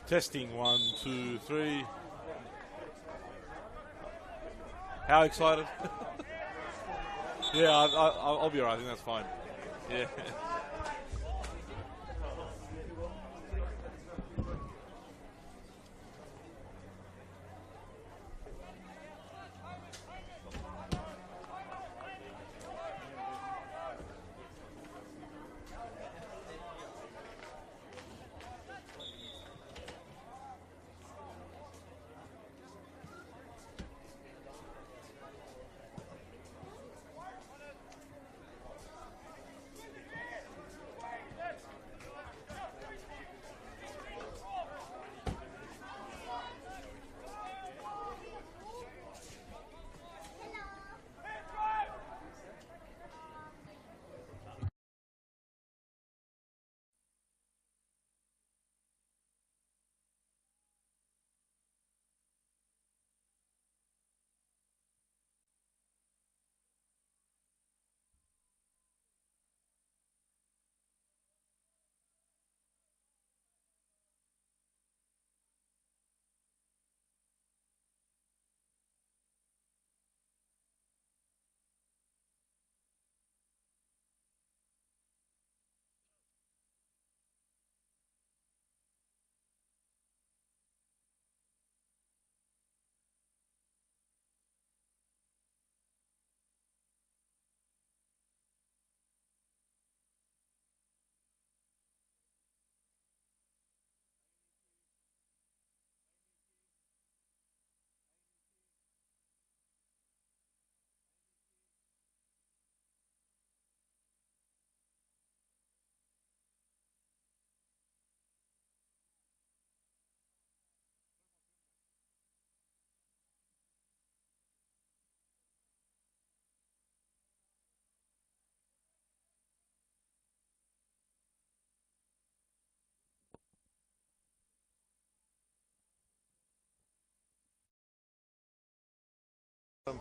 Testing 1, 2, 3. How excited? Yeah, I'll be alright. I think that's fine. Yeah.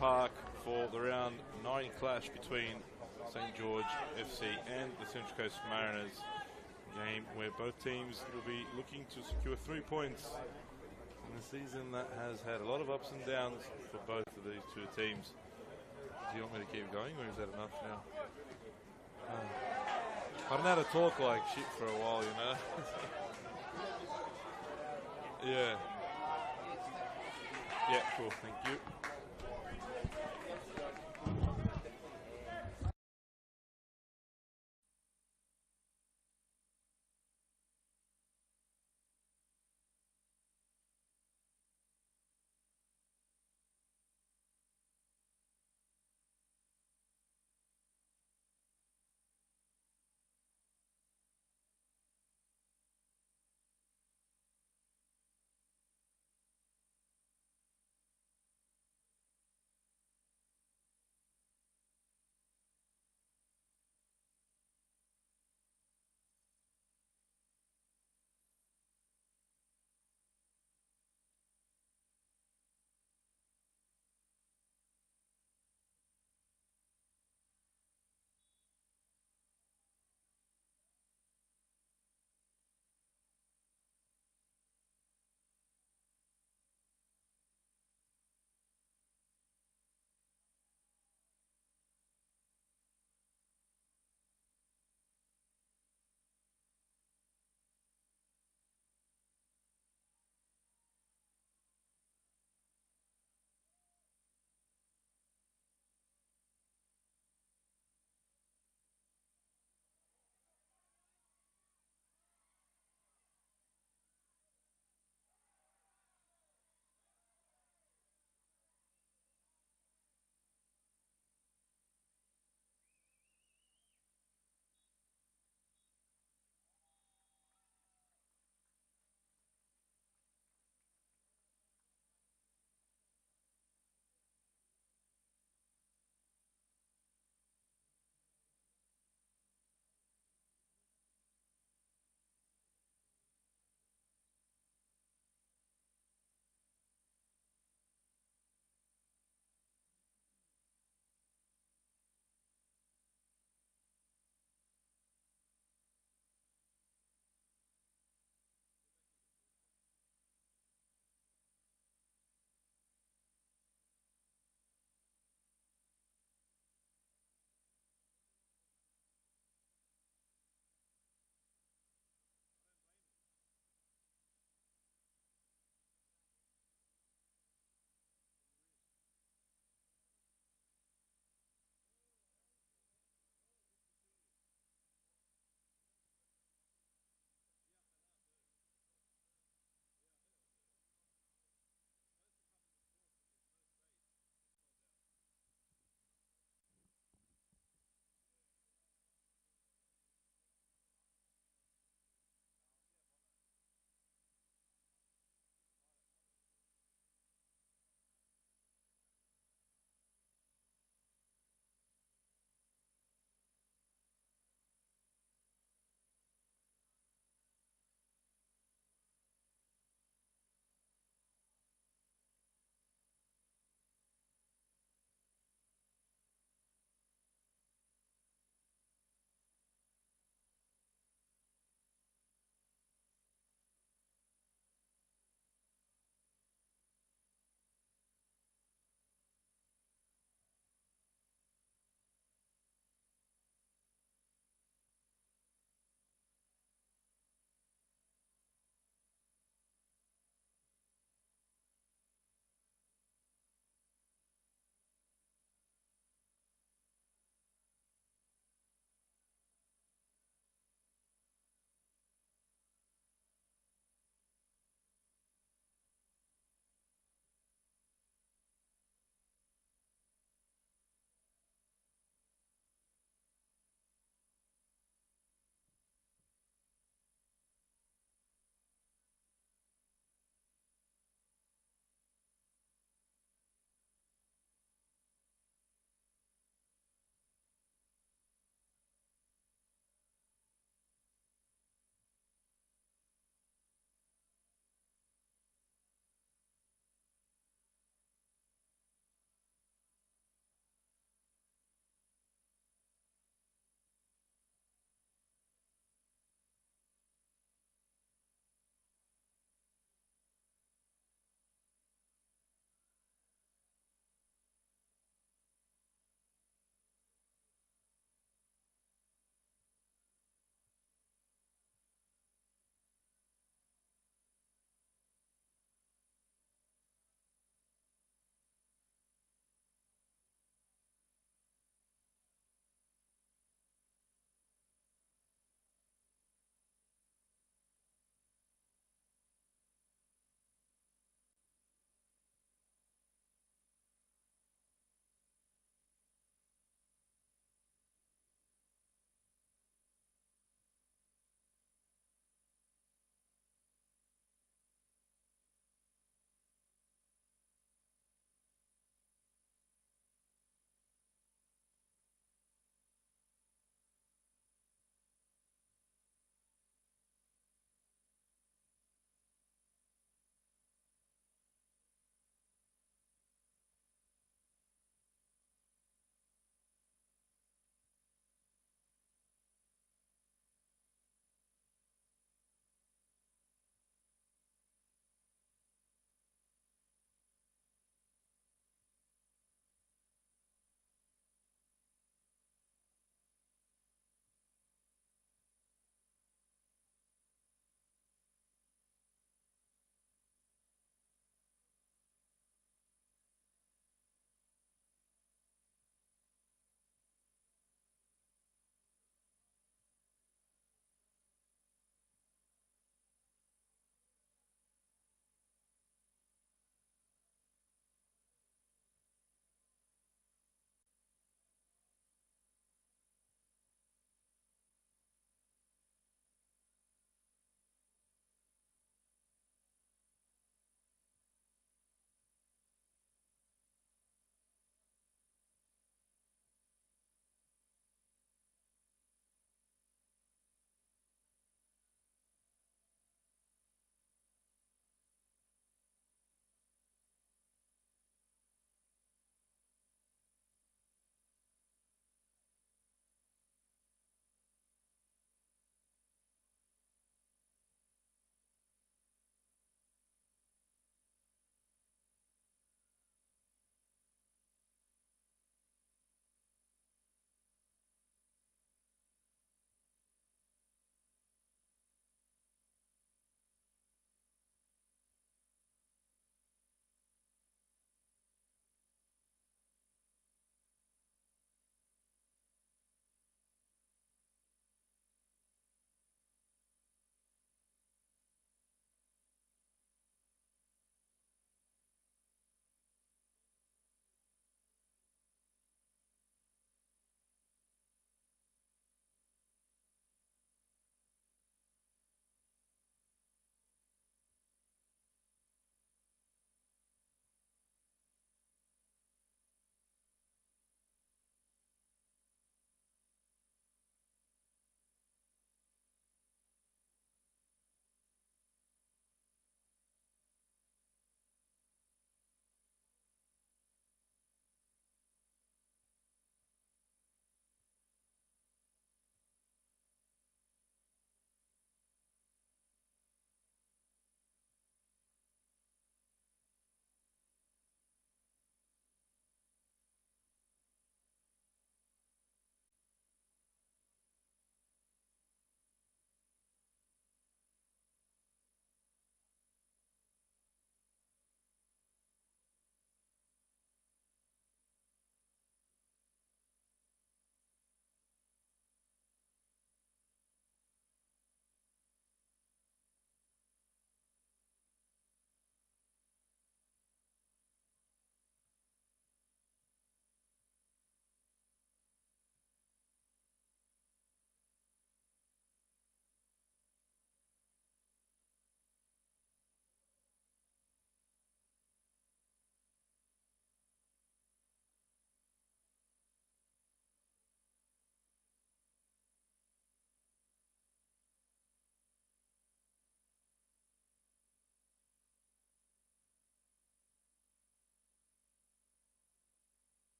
Park for the round 9 clash between St. George FC and the Central Coast Mariners, game where both teams will be looking to secure 3 points in a season that has had a lot of ups and downs for both of these two teams. Do you want me to keep going, or is that enough now? I don't know how to talk like shit for a while, you know. Yeah. Yeah, cool, thank you.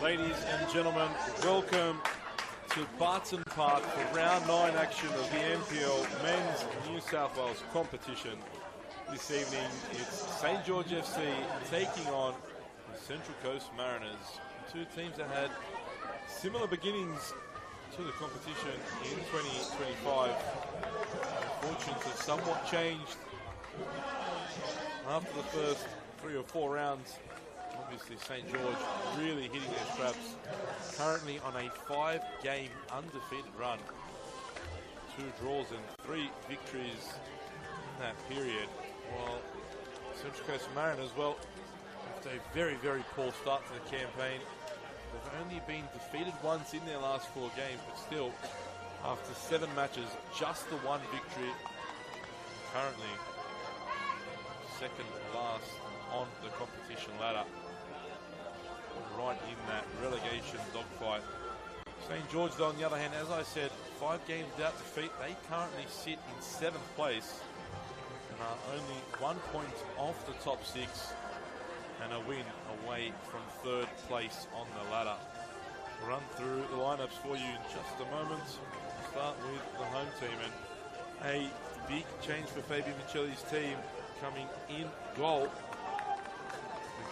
Ladies and gentlemen, welcome to Barton Park for round 9 action of the NPL Men's New South Wales competition. This evening it's St George FC taking on the Central Coast Mariners, two teams that had similar beginnings to the competition in 2025. Fortunes have somewhat changed after the first 3 or 4 rounds. Obviously St George really hitting their straps, currently on a 5-game undefeated run. 2 draws and 3 victories in that period. While Central Coast Mariners, well, after a very, very poor start to the campaign, they've only been defeated once in their last 4 games, but still, after 7 matches, just the 1 victory. Currently, second last on the competition ladder, right in that relegation dogfight. St George, though, on the other hand, as I said, 5 games without defeat. They currently sit in 7th place and are only 1 point off the top 6 and a win away from 3rd place on the ladder. We'll run through the lineups for you in just a moment. We'll start with the home team, and a big change for Fabian Michelli's team coming in goal.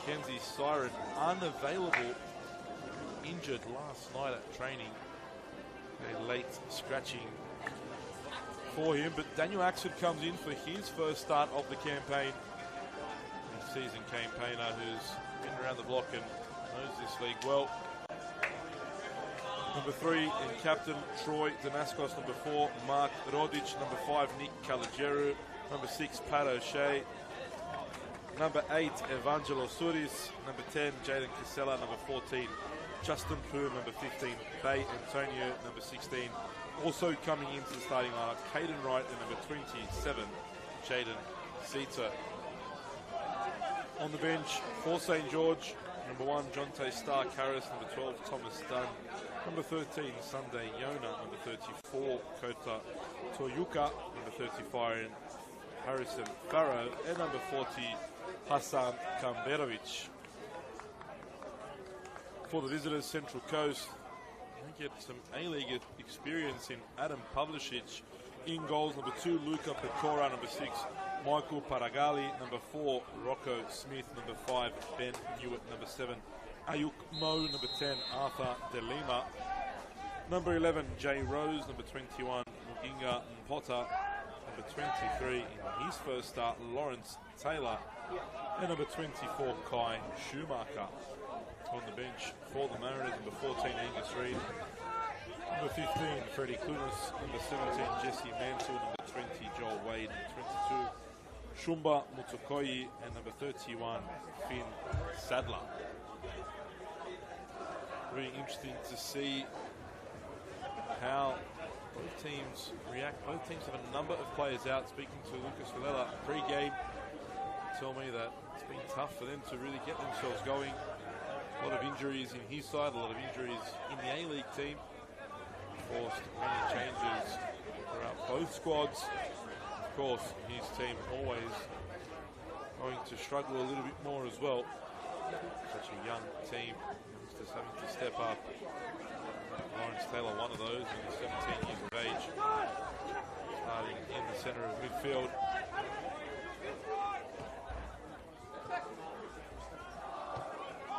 Mackenzie Siren unavailable, injured last night at training. A late scratching for him, but Daniel Axford comes in for his first start of the campaign. A seasoned campaigner who's been around the block and knows this league well. Number 3 in captain Troy Danaskos. Number 4 Mark Rodic. Number 5 Nick Caligeru. Number 6 Pat O'Shea. Number 8 Evangelo Suris. Number 10 Jaden Casella. Number 14 Justin Poo. Number 15 Bay Antonio. Number 16 also coming into the starting lineup, Caden Wright, and number 27 Jaden Sita. On the bench for St George, number 1 Jonte Stark Harris. Number 12 Thomas Dunn. Number 13 Sunday Yona. Number 34 Kota Toyuka. Number 35 Harrison Farrow. And number 40 Hassan Kamberovic. For the visitors, Central Coast, they get some A-League experience in Adam Pavlicic. In goals, number 2 Luca Pecora. Number 6 Michael Paragali. Number 4 Rocco Smith. Number 5 Ben Hewitt. Number 7 Ayuk Mo. Number 10 Arthur De Lima. Number 11 Jay Rose. Number 21 Muginga Mpota. Number 23 in his first start Lawrence Taylor. And number 24 Kai Schumacher. On the bench for the Mariners, number 14 Angus Reid. Number 15 Freddie Clunas. Number 17 Jesse Mansell. Number 20 Joel Wade. Number 22 Shumba Mutokoyi. And number 31 Finn Sadler. Really interesting to see how both teams react. Both teams have a number of players out. Speaking to Lucas Villela pre-game, tell me that it's been tough for them to really get themselves going. A lot of injuries in his side, a lot of injuries in the A-League team. Forced many changes throughout both squads. Of course, his team always going to struggle a little bit more as well. Such a young team, youngsters having to step up. Lawrence Taylor, one of those, only 17 years of age, starting in the centre of midfield.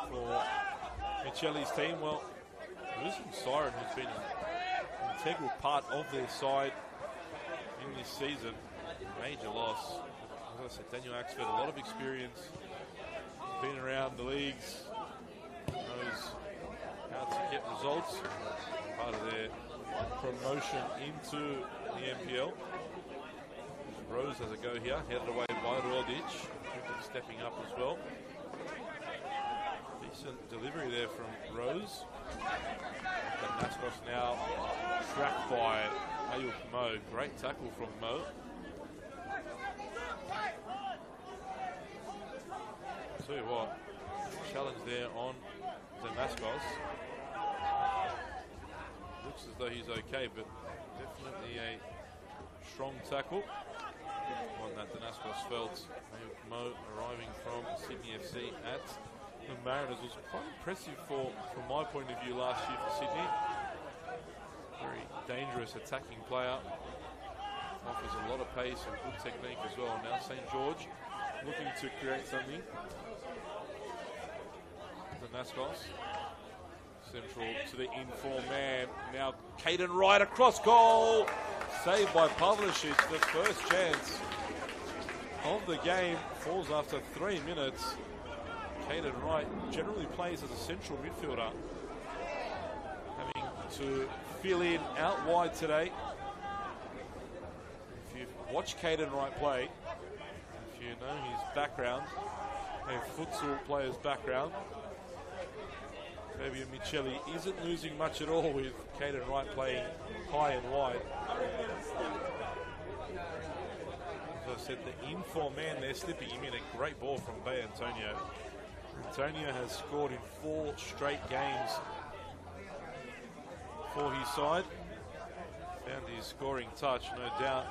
For Michele's team, well, losing Siren, who's been an integral part of their side in this season, major loss. As I said, Daniel Axford, a lot of experience, been around the leagues, knows how to get results, part of their promotion into the NPL. Rose has a go here, headed away by Rodic, stepping up as well. Decent delivery there from Rose. And Nascos now tracked by Ayuk Mo. Great tackle from Mo. Tell you what, challenge there on Damascus. Looks as though he's okay, but definitely a strong tackle. One that Damascus felt. Ayuk Mo arriving from Sydney FC at the Mariners was quite impressive from my point of view last year for Sydney. Very dangerous attacking player. Offers a lot of pace and good technique as well. Now St. George looking to create something. Damascus. Central to the in-form man. Now Caden Wright across goal. Saved by Pavlicic. The first chance of the game falls after 3 minutes. Caden Wright generally plays as a central midfielder. Having to fill in out wide today. If you've watched Caden Wright play, if you know his background, a futsal player's background, Fabian Michele isn't losing much at all with Caden Wright playing high and wide. As I said, the in-form man there slipping him in. A great ball from Bay Antonio. Antonio has scored in 4 straight games for his side. Found his scoring touch, no doubt.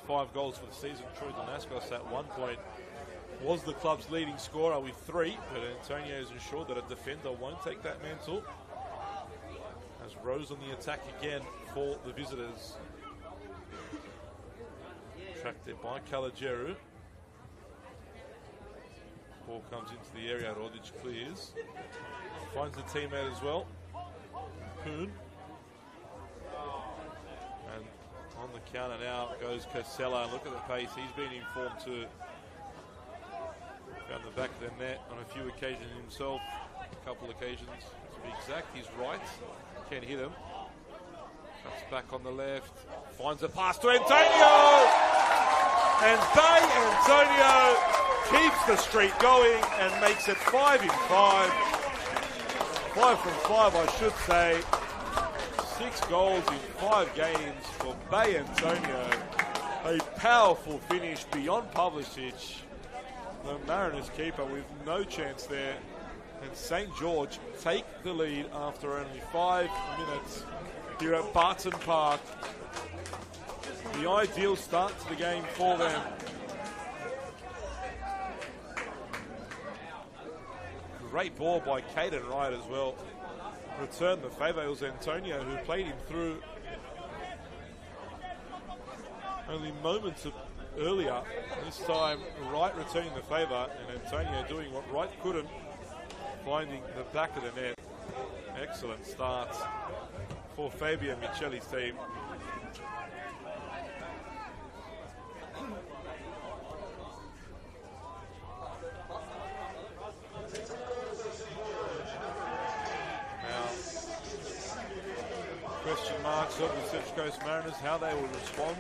5 goals for the season. Troy Damascus at one point was the club's leading scorer with 3, but Antonio is ensured that a defender won't take that mantle. As Rose on the attack again for the visitors. Tracked there by Calageru. Ball comes into the area, Rodic clears. Finds the teammate as well. Poon. And on the counter now goes Casella. Look at the pace, he's been informed too. Found the back of the net on a few occasions himself. A couple occasions to be exact. He's right. Can't hit him. Cuts back on the left. Finds a pass to Antonio! And Bay Antonio keeps the streak going and makes it 5 in 5. 5 from 5, I should say. 6 goals in 5 games for Bay Antonio. A powerful finish beyond Pavlicic. The Mariners keeper with no chance there. And St. George take the lead after only 5 minutes here at Barton Park. The ideal start to the game for them. Great ball by Caden Wright as well. Returned the favour. It was Antonio who played him through. Only moments earlier. This time Wright returning the favour and Antonio doing what Wright couldn't, finding the back of the net. Excellent start for Fabian Michele's team. Question marks of the Central Coast Mariners, how they will respond.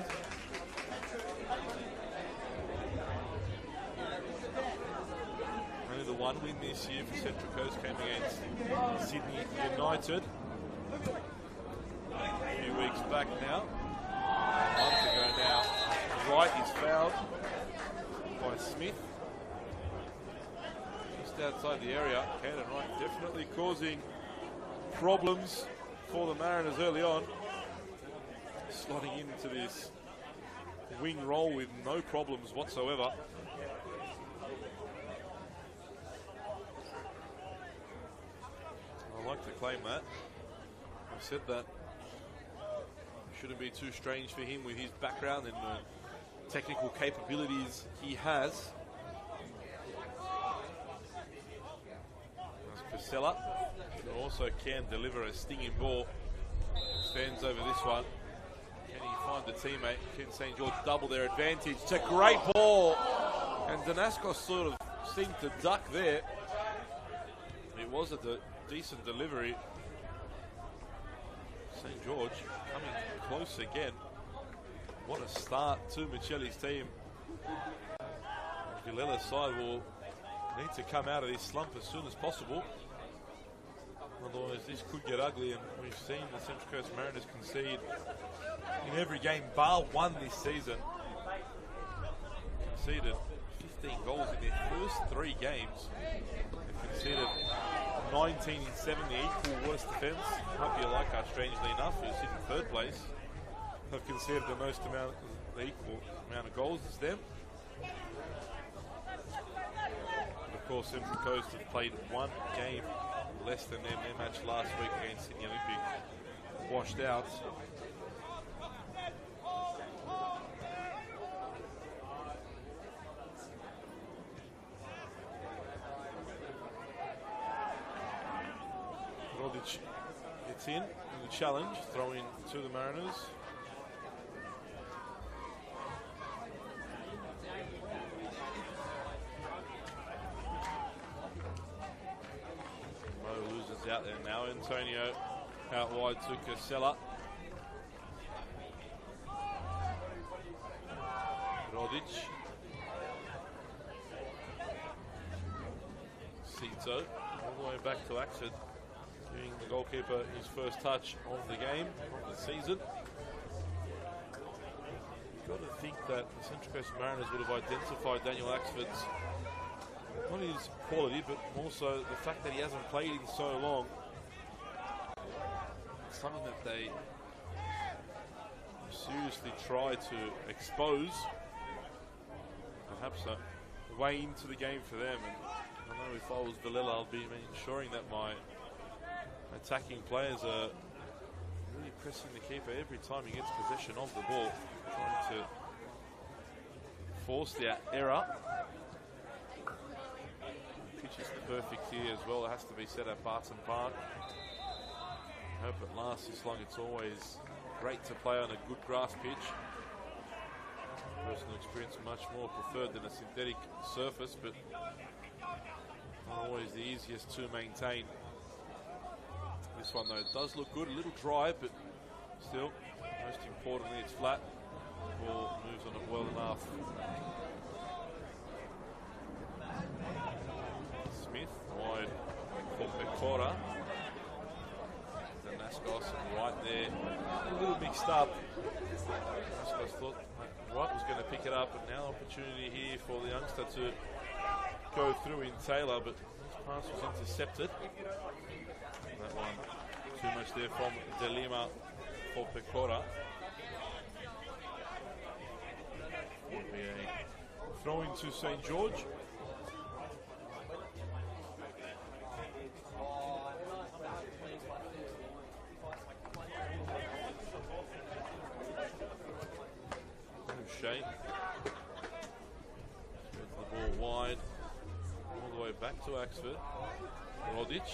Only the one win this year for Central Coast came against Sydney United a few weeks back. back now. A month ago now. Wright is fouled by Smith. Just outside the area. Cannon Wright definitely causing problems for the Mariners early on. Slotting into this wing roll with no problems whatsoever. I like to claim that. I've said that it shouldn't be too strange for him with his background and the technical capabilities he has. Casella, who also can deliver a stinging ball, stands over this one. Can he find the teammate? Can St. George double their advantage? It's a great ball, and Danaskos sort of seemed to duck there. It was a decent delivery. St. George coming close again. What a start to Michelli's team. Vilela's side will need to come out of this slump as soon as possible. Otherwise this could get ugly, and we've seen the Central Coast Mariners concede in every game bar one this season. Conceded 15 goals in their first 3 games. They've conceded 19 in 7, the equal worst defence. Hope you like us, strangely enough, who's in 3rd place. Have conceded the most amount, the equal amount of goals as them. And of course, Central Coast have played 1 game less than them. Their match last week against Sydney Olympic washed out. Rodic gets in the challenge, throw in to the Mariners. Out there now. Antonio out wide to Casella. Rodic. Cito all the way back to Axford, giving the goalkeeper his first touch of the game, of the season. You've got to think that the Central Coast Mariners would have identified Daniel Axford's not his quality, but also the fact that he hasn't played in so long. It's something that they seriously try to expose. Perhaps a way into the game for them. And I know if I was Vilela, I'd be ensuring that my attacking players are really pressing the keeper every time he gets possession of the ball, trying to force the error. Pitch is perfect here as well. It has to be set at Barton Park. I hope it lasts this long. It's always great to play on a good grass pitch. Personal experience much more preferred than a synthetic surface, but not always the easiest to maintain. This one though does look good, a little dry, but still, most importantly, it's flat. Ball moves on it well enough. Smith wide for Pecora. Danaskos right there, a little mixed up. Danaskos thought Wright was going to pick it up, but now opportunity here for the youngster to go through in Taylor, but his pass was intercepted. That one, too much there from De Lima for Pecora. Would be a throw into St. George. Shea. Gets the ball wide, all the way back to Axford. Rodic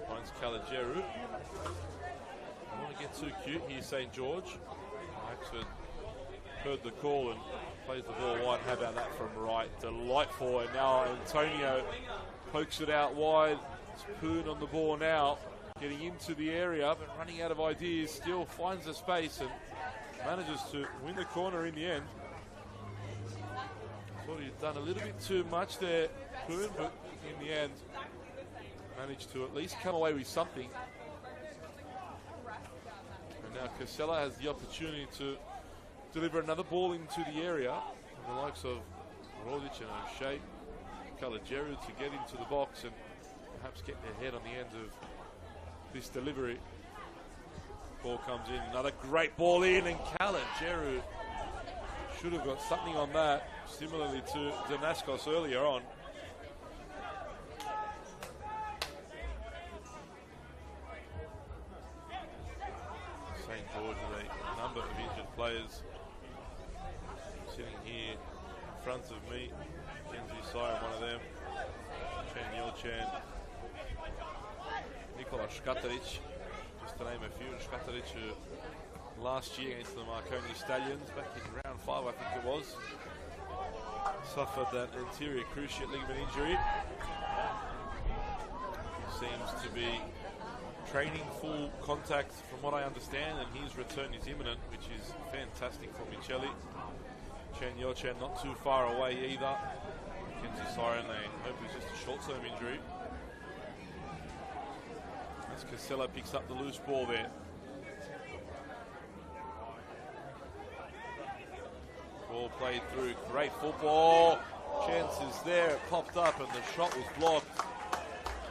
finds Caligeru. I want to get too cute here, St. George. Axford heard the call and plays the ball wide. How about that from Wright? Delightful. And now Antonio pokes it out wide. Spoon on the ball now, getting into the area, but running out of ideas. Still finds the space and manages to win the corner in the end. Thought he'd done a little bit too much there, Poon, but in the end managed to at least come away with something. And now Casella has the opportunity to deliver another ball into the area. And the likes of Rodic and O'Shea, Kalajeru to get into the box and perhaps get their head on the end of this delivery. Ball comes in, another great ball in, and Kalajeru should have got something on that, similarly to Danaskos earlier on. St. George with a number of injured players sitting here in front of me. Kenzie Siren, one of them. Chan Yelchan. Nikola Škataric, just to name a few. Škataric, who last year against the Marconi Stallions, back in round 5 I think it was, suffered that anterior cruciate ligament injury. Seems to be training full contact from what I understand, and his return is imminent, which is fantastic for Micheli. Chan Yelchan not too far away either. Kenzie Siren, they hope it's just a short-term injury. As Casella picks up the loose ball there. Ball played through, great football. Chances there, it popped up and the shot was blocked.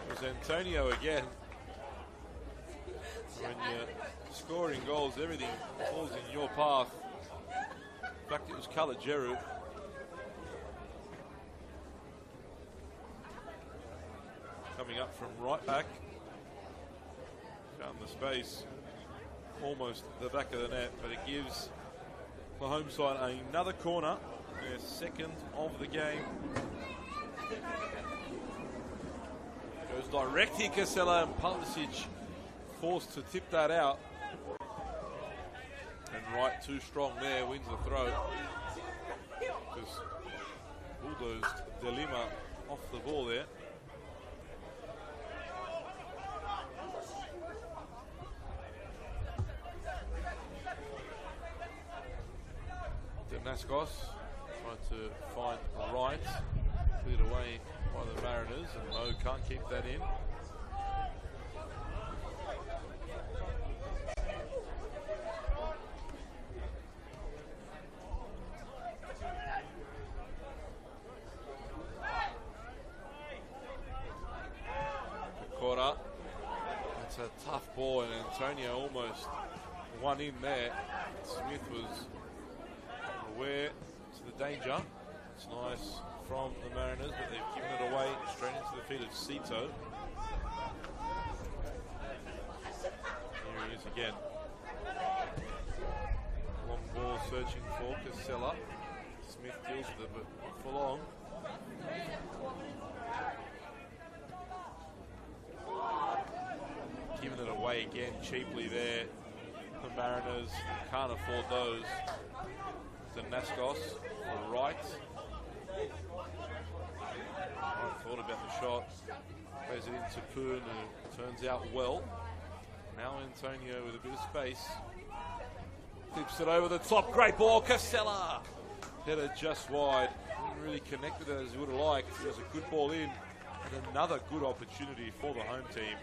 It was Antonio again. When you're scoring goals, everything falls in your path. In fact, it was Kalajeru. Coming up from right back. Found the space, almost the back of the net, but it gives the home side another corner, their second of the game. Goes direct here, Casella, and Pulisic forced to tip that out. And Wright, too strong there, wins the throw. Just bulldozed De Lima off the ball there. Danaskos tried to find Wright, cleared away by the Mariners, and Mo can't keep that in. Caught That's a tough ball, and Antonio almost won in there. Smith was aware to the danger. It's nice from the Mariners, but they've given it away straight into the feet of Sito. Here he is again. Long ball searching for Casella. Smith deals with it, but not for long. Giving it away again cheaply there. The Mariners can't afford those. Danaskos, the right. Thought about the shot. Plays it into Poon, who turns out well. Now Antonio with a bit of space. Tips it over the top. Great ball, Casella. Header just wide. Didn't really connect with it as he would have liked. It was a good ball in. And another good opportunity for the home team.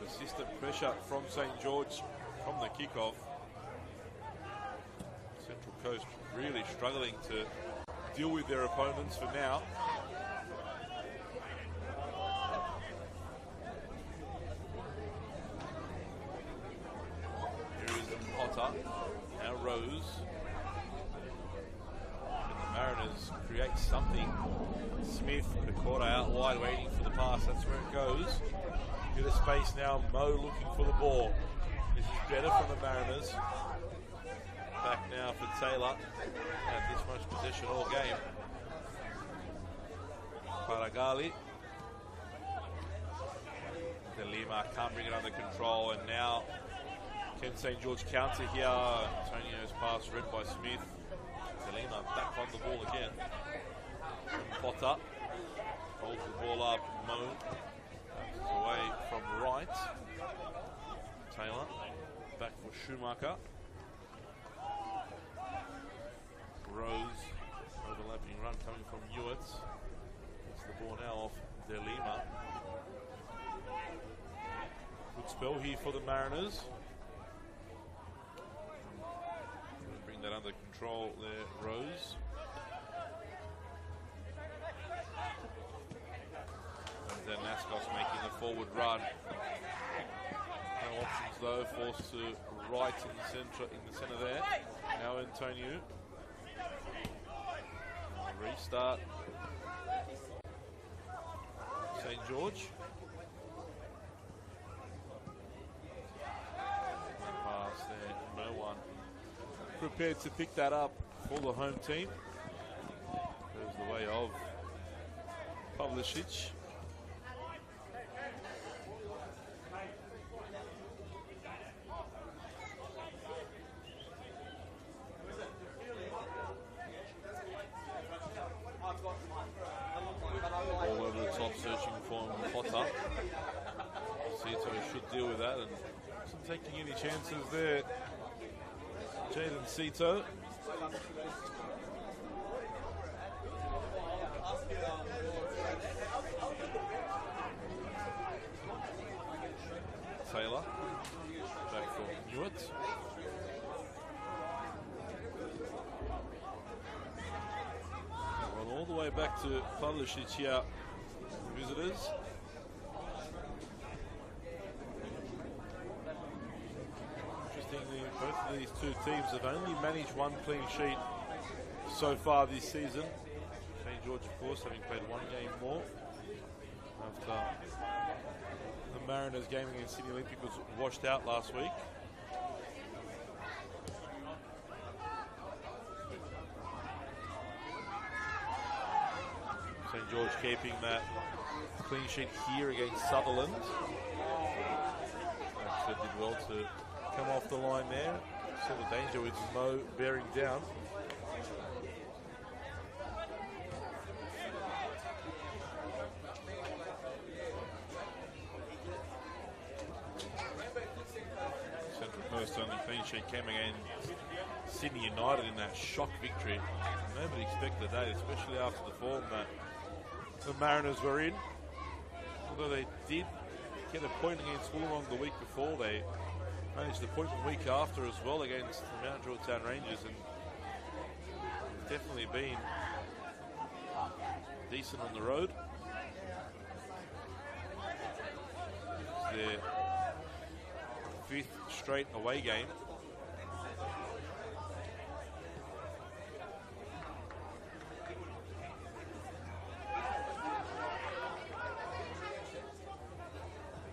Persistent pressure from St. George from the kickoff. Central Coast really struggling to deal with their opponents for now. Here is Potter, now Rose. And the Mariners create something. Smith, the quarter out wide, waiting for the pass. That's where it goes. Bit of space now, Mo looking for the ball. This is better from the Mariners. Back now for Taylor. Had this much possession all game. Paragali. De Lima can't bring it under control, and now can St. George counter here? Antonio's pass read by Smith. De Lima back on the ball again. And Potter holds the ball up. Mo away from right. Taylor back for Schumacher. Rose overlapping run coming from Ewitts. Gets the ball now now off De Lima. Good spell here for the Mariners. Bring that under control there, Rose. And then Nascos making the forward run. No options though, forced to right in the centre there. Now Antonio. Restart. St. George. Pass there, no one prepared to pick that up for the home team. Goes the way of Pavlicic. All over the top, searching for Potter. Cito should deal with that and isn't taking any chances there. Jaden Cito. Taylor. Back for Newitt. Run all the way back to Pavlicic here, visitors. Interestingly, both of these two teams have only managed one clean sheet so far this season. St. George, of course, having played one game more after the Mariners game against Sydney Olympic was washed out last week. St. George keeping that clean sheet here against Sutherland. Actually did well to come off the line there. Saw the danger with Mo bearing down. Central Coast only clean sheet came against Sydney United in that shock victory. Nobody expected that, especially after the form that the Mariners were in. Although they did get a point against Wollongong the week before, they managed the point the week after as well against the Mount Georgetown Rangers, and definitely been decent on the road. It's their fifth straight away game.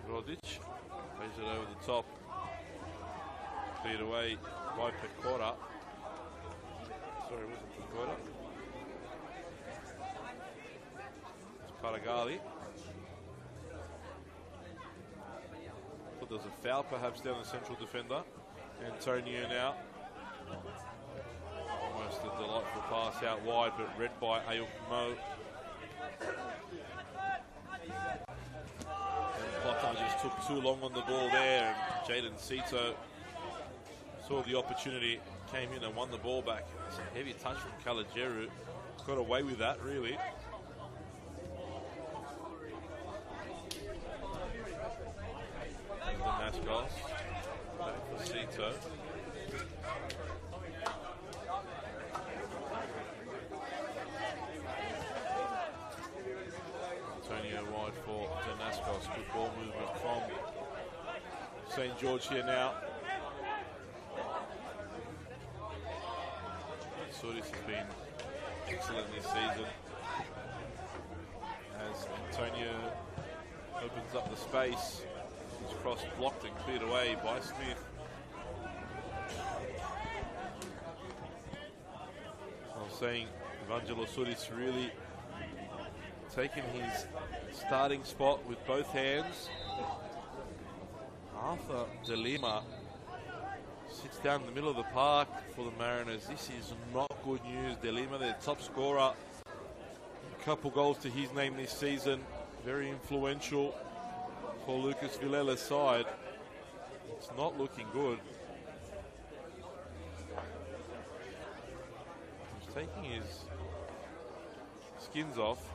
Rodic plays it over the top, cleared away by Pecora. Sorry, it wasn't Pecora. It's Paragali. Thought there was a foul perhaps down the central defender. Antonio now. Almost a delightful pass out wide, but read by Ayuk Mo. Potter just took too long on the ball there, and Jaden Cito saw the opportunity, came in and won the ball back. It's a heavy touch from Kalajeru. Got away with that, really. There's the Nascos. Back for Cito. Antonio wide for Nascos. Good ball movement from St. George here now. Sudis has been excellent this season as Antonio opens up the space. He's cross blocked and cleared away by Smith. I was saying Evangelo Sudis really taking his starting spot with both hands. Arthur De Lima sits down in the middle of the park for the Mariners. This is not good news. De Lima, their top scorer. A couple goals to his name this season. Very influential for Lucas Vilela's side. It's not looking good. He's taking his skins off.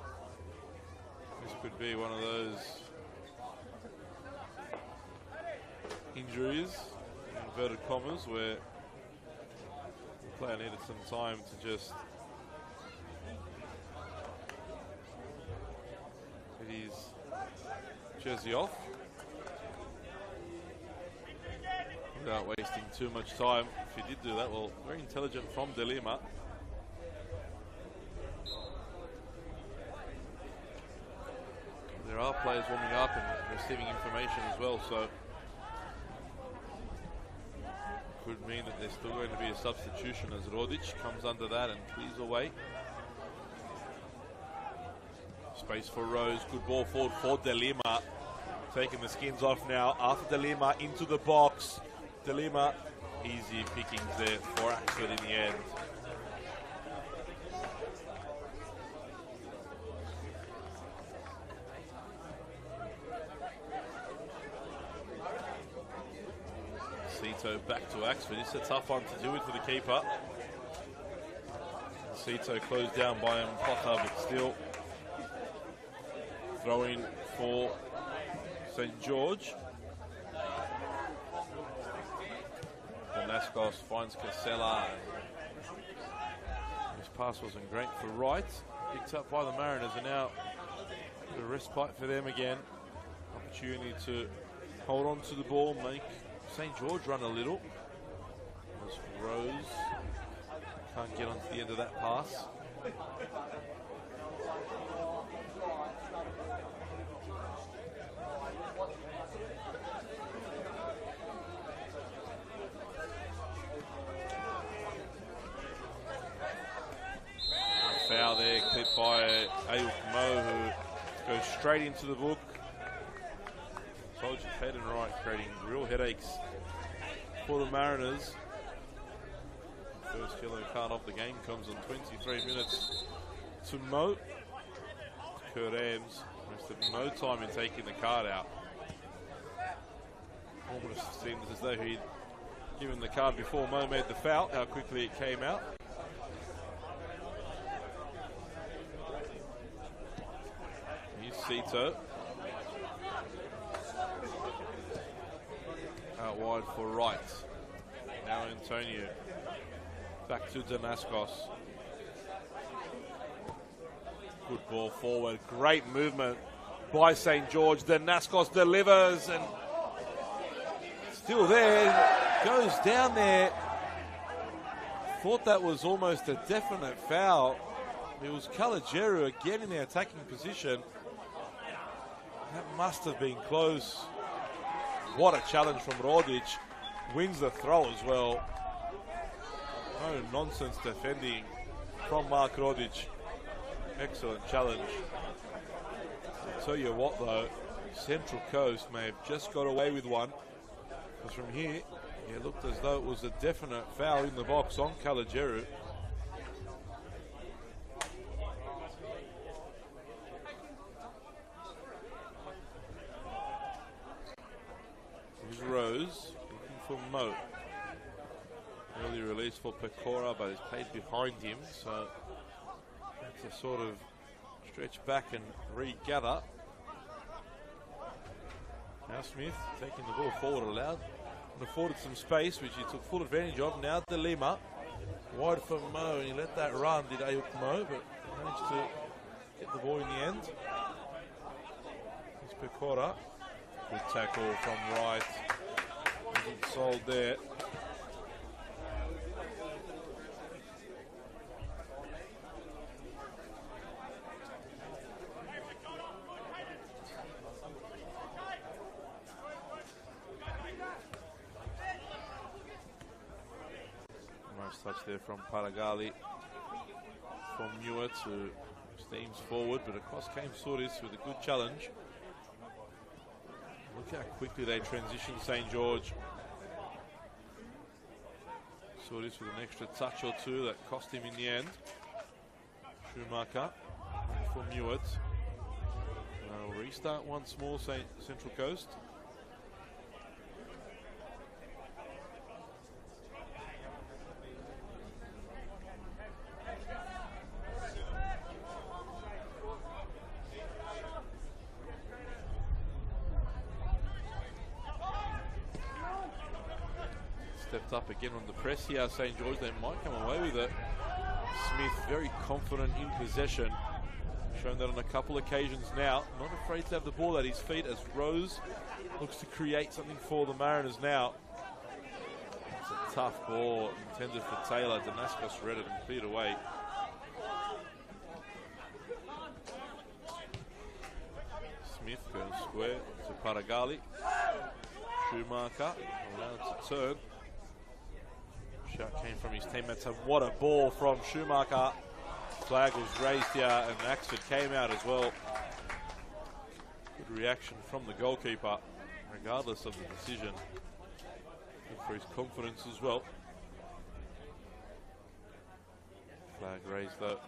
This could be one of those injuries, in inverted commas, where the player needed some time to just get his jersey off without wasting too much time. If he did do that, well, very intelligent from De Lima. There are players warming up and receiving information as well, so could mean that there's still going to be a substitution as Rodic comes under that and clears away. Space for Rose, good ball forward for De Lima. Taking the skins off now after De Lima into the box. De Lima, easy pickings there for Axford in the end. Cito back to Axford. It's a tough one to deal with for the keeper. Cito closed down by Potter, but still throwing for St. George. Danaskos finds Casella. His pass wasn't great for Wright. Picked up by the Mariners, and now a respite for them again. Opportunity to hold on to the ball, make St. George run a little. As Rose can't get onto the end of that pass. Foul there, clipped by Ayuk Mo, who goes straight into the book. Told you, head and right, creating real headaches for the Mariners. First yellow card off the game comes on 23 minutes to Mo. Kurt Ames wasted no time in taking the card out. Almost seemed as though he'd given the card before Mo made the foul, how quickly it came out. Here's Cito. Out wide for Wright. Now Antonio. Back to Danaskos. Good ball forward. Great movement by St. George. Danaskos delivers and still there. Goes down there. Thought that was almost a definite foul. It was Calageru again in the attacking position. That must have been close. What a challenge from Rodic. Wins the throw as well. No nonsense defending from Mark Rodic. Excellent challenge. I'll tell you what though, Central Coast may have just got away with one. Because from here, it looked as though it was a definite foul in the box on Calageru. Here's Rose, looking for Mo. Early release for Pecora, but he's played behind him, so to sort of stretch back and regather. Now Smith taking the ball forward allowed and afforded some space, which he took full advantage of. Now De Lima, wide for Mo, and he let that run, did Ayuk Mo, but managed to get the ball in the end. Here's Pecora. Good tackle from Wright. Wasn't sold there. Nice touch there from Paragali. From Mewett, who steams forward, but across came Soris with a good challenge. Look how quickly they transition St. George. Soris with an extra touch or two that cost him in the end. Schumacher for Mewett. Now restart once more, Central Coast. Stepped up again on the press here. St. George, they might come away with it. Smith very confident in possession. Shown that on a couple occasions now. Not afraid to have the ball at his feet as Rose looks to create something for the Mariners now. It's a tough ball intended for Taylor. Damascus read it and cleared away. Smith goes square to Paragali. Schumacher allowed to turn. Shot came from his teammates, and what a ball from Schumacher. Flag was raised here, and Axford came out as well. Good reaction from the goalkeeper, regardless of the decision. Good for his confidence as well. Flag raised though.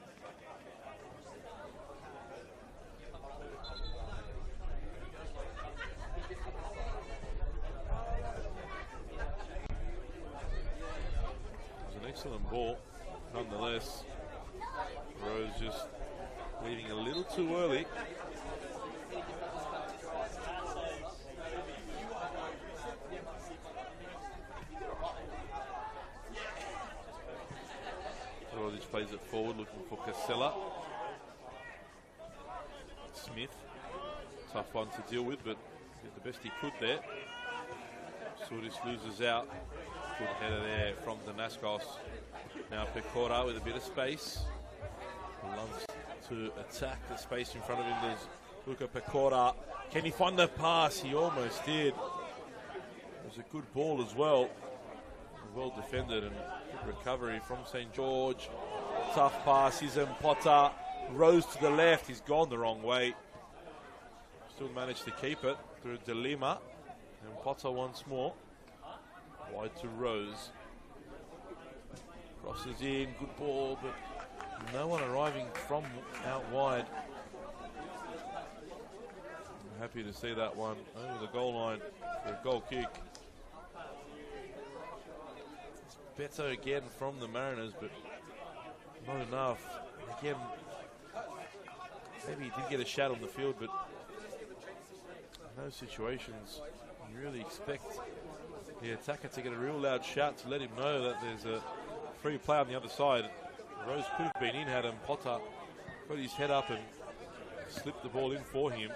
Excellent ball, nonetheless. Rose just leading a little too early. Rose plays it forward, looking for Casella. Smith, tough one to deal with, but did the best he could there. Sudis loses out. Good header there from Damascus. Now Pecora with a bit of space. Loves to attack the space in front of him. There's Luca Pecora. Can he find the pass? He almost did. It was a good ball as well. Well defended and good recovery from St. George. Tough pass. He's in Potter. Rose to the left. He's gone the wrong way. Still managed to keep it through De Lima. And Potter once more. Wide to Rose. Crosses in, good ball, but no one arriving from out wide. I'm happy to see that one over the goal line for a goal kick. It's better again from the Mariners, but not enough. Again, maybe he did get a shot on the field, but in those situations, you really expect the attacker to get a real loud shout to let him know that there's a free play on the other side. Rose could have been in had him. Potter put his head up and slipped the ball in for him.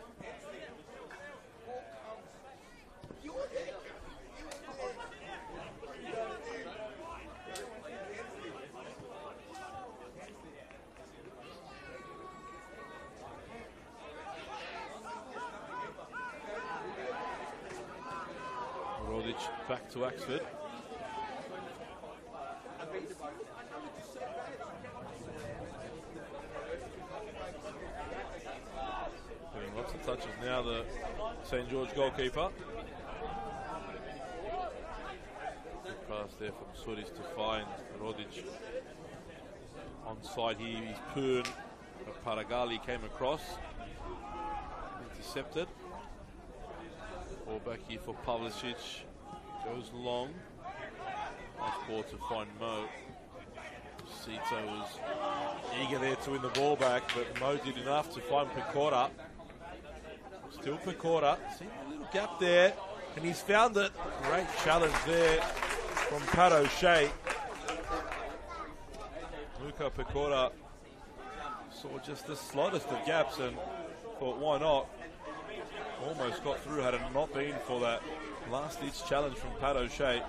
Back to Axford. Getting lots of touches now, the St. George goalkeeper. Good pass there from Sudis to find Rodic. Onside here is Poon. Paragali came across. Intercepted. Ball back here for Pavlicic. Goes long. Nice ball to find Mo. Sito was eager there to win the ball back, but Mo did enough to find Pecora. Still Pecora. See a little gap there, and he's found it. Great challenge there from Pat O'Shea. Luca Pecora saw just the slightest of gaps and thought, why not? Almost got through had it not been for that last-ditch challenge from Pat O'Shea.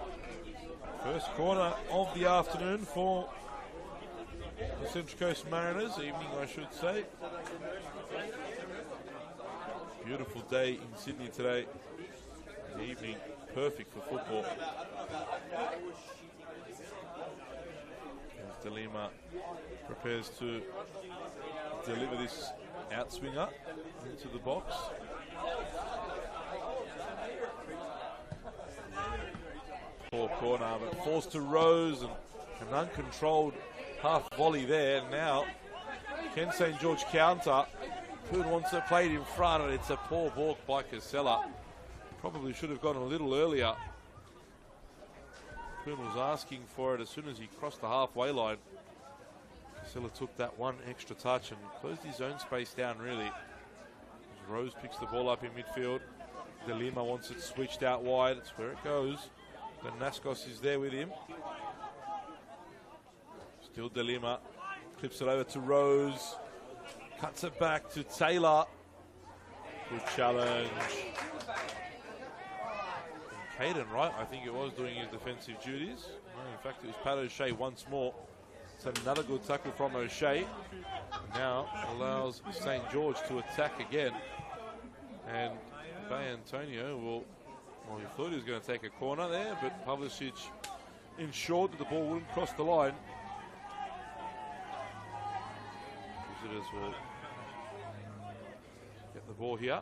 First corner of the afternoon for the Central Coast Mariners, evening I should say. Beautiful day in Sydney today. The evening, perfect for football. As De Lima prepares to deliver this outswinger into the box. Poor corner, but forced to Rose and an uncontrolled half volley there. Now, can St. George counter? Poon wants it played in front, and it's a poor balk by Casella. Probably should have gone a little earlier. Poon was asking for it as soon as he crossed the halfway line. Casella took that one extra touch and closed his own space down, really. Rose picks the ball up in midfield. De Lima wants it switched out wide. It's where it goes. Naskos is there with him. Still De Lima. Clips it over to Rose. Cuts it back to Taylor. Good challenge. And Caden Wright, I think it was, doing his defensive duties. No, in fact, it was Pat O'Shea once more. It's another good tackle from O'Shea. Now allows St. George to attack again. And Bay Antonio will, well, he thought he was going to take a corner there, but Pavlicic ensured that the ball wouldn't cross the line. Visitors will get the ball here.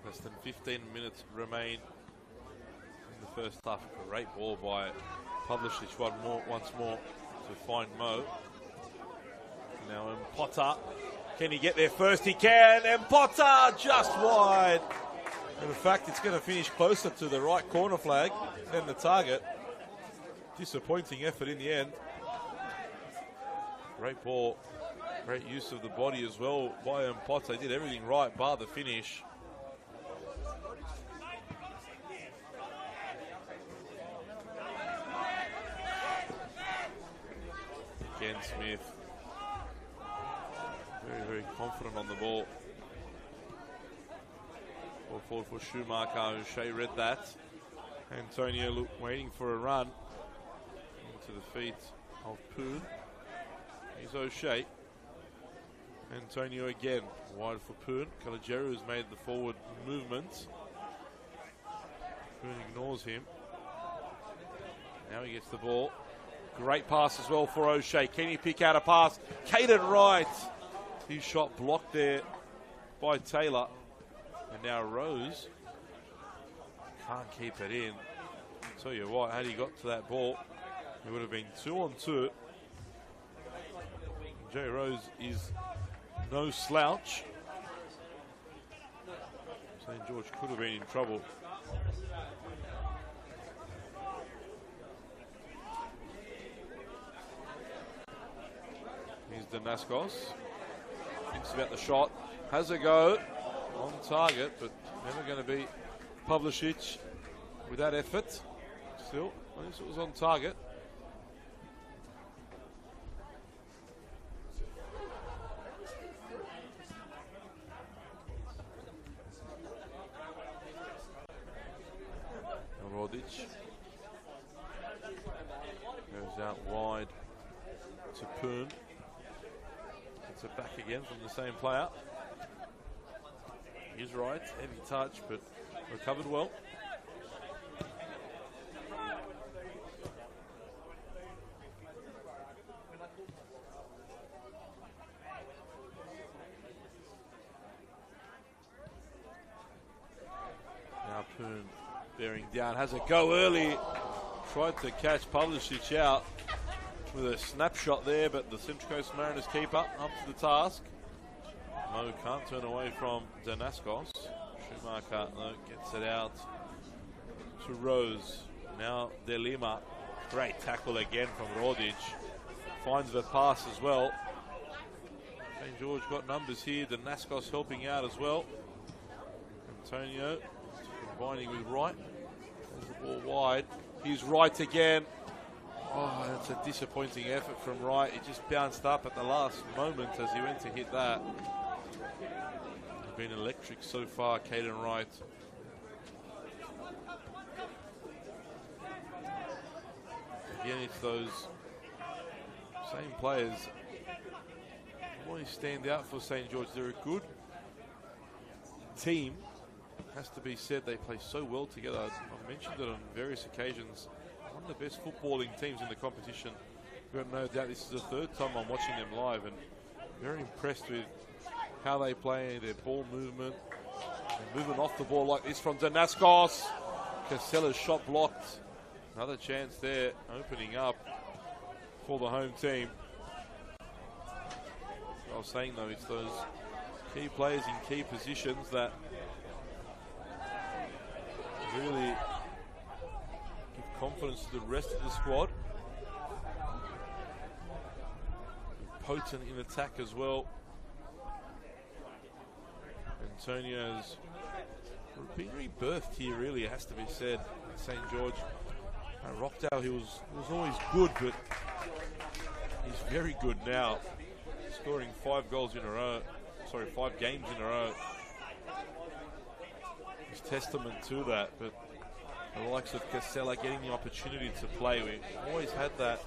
Less than 15 minutes remain in the first half. Great ball by Pavlicic once more to find Mo. Now Potter, can he get there first? He can, and Potter just wide. And in fact, it's going to finish closer to the right corner flag than the target. Disappointing effort in the end. Great ball, great use of the body as well by Potter. He did everything right bar the finish. Again, Smith. Very, very confident on the ball. Ball forward for Schumacher. O'Shea read that. Antonio waiting for a run. Into the feet of Poon. Here's O'Shea. Antonio again. Wide for Poon. Caligeru has made the forward movement. Poon ignores him. Now he gets the ball. Great pass as well for O'Shea. Can he pick out a pass? Caden Wright. His shot blocked there by Taylor. And now Rose can't keep it in. Tell you what, had he got to that ball, it would have been 2-on-2. Jay Rose is no slouch. St. George could have been in trouble. Here's Danaskos. Thinks about the shot. Has a go. On target, but never going to be Pavlicic with that effort. Still, at least it was on target. Rodic goes out wide to Poon. Gets it back again from the same player. He's right, heavy touch, but recovered well. Now Poon bearing down, has a go early. Tried to catch Pavlicic out with a snapshot there, but the Central Coast Mariners keeper up to the task. Mo can't turn away from Danaskos. Schumacher though gets it out to Rose. Now De Lima. Great tackle again from Rodic. Finds the pass as well. St. George got numbers here. Danaskos helping out as well. Antonio combining with Wright. There's the ball wide. He's Wright again. Oh, that's a disappointing effort from Wright. He just bounced up at the last moment as he went to hit that. Been electric so far, Caden Wright. Again, it's those same players. Always stand out for St. George. They're a good team. Has to be said, they play so well together. I've mentioned it on various occasions. One of the best footballing teams in the competition. I've got no doubt this is the third time I'm watching them live, and very impressed with how they play, their ball movement, and moving off the ball like this from Danaskos. Casella's shot blocked. Another chance there, opening up for the home team. I was saying though, it's those key players in key positions that really give confidence to the rest of the squad. Potent in attack as well. Antonio's been rebirthed here, really, it has to be said. St. George. Rockdale, he was always good, but he's very good now. Scoring 5 goals in a row. Sorry, 5 games in a row. It's testament to that, but the likes of Casella getting the opportunity to play. We always had that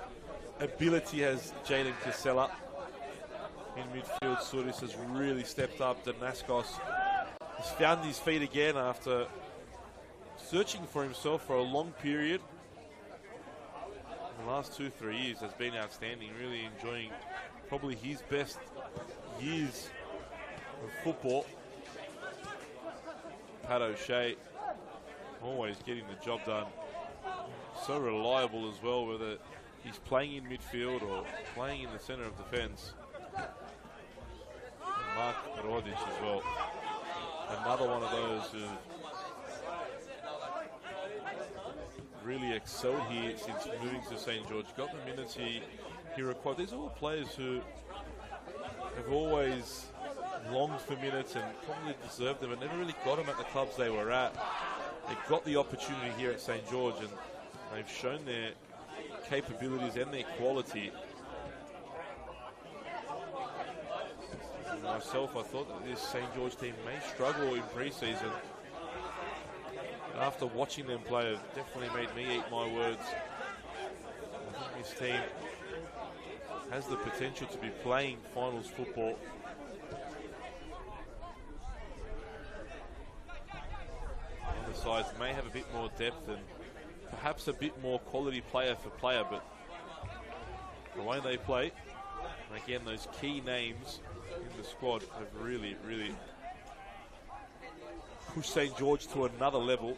ability as Jalen Casella. In midfield, Suris has really stepped up. Danaskos has found his feet again after searching for himself for a long period. The last 2-3 years has been outstanding, really enjoying probably his best years of football. Pat O'Shea always getting the job done. So reliable as well, whether he's playing in midfield or playing in the centre of defence. And Mark Rodic as well. Another one of those who really excelled here since moving to St. George. Got the minutes he required. These are all players who have always longed for minutes and probably deserved them, and never really got them at the clubs they were at. They got the opportunity here at St. George, and they've shown their capabilities and their quality. And myself, I thought that this St. George team may struggle in pre-season. After watching them play, it definitely made me eat my words. I think this team has the potential to be playing finals football. The sides may have a bit more depth and perhaps a bit more quality player for player, but the way they play, and again, those key names in the squad have really, really pushed St. George to another level.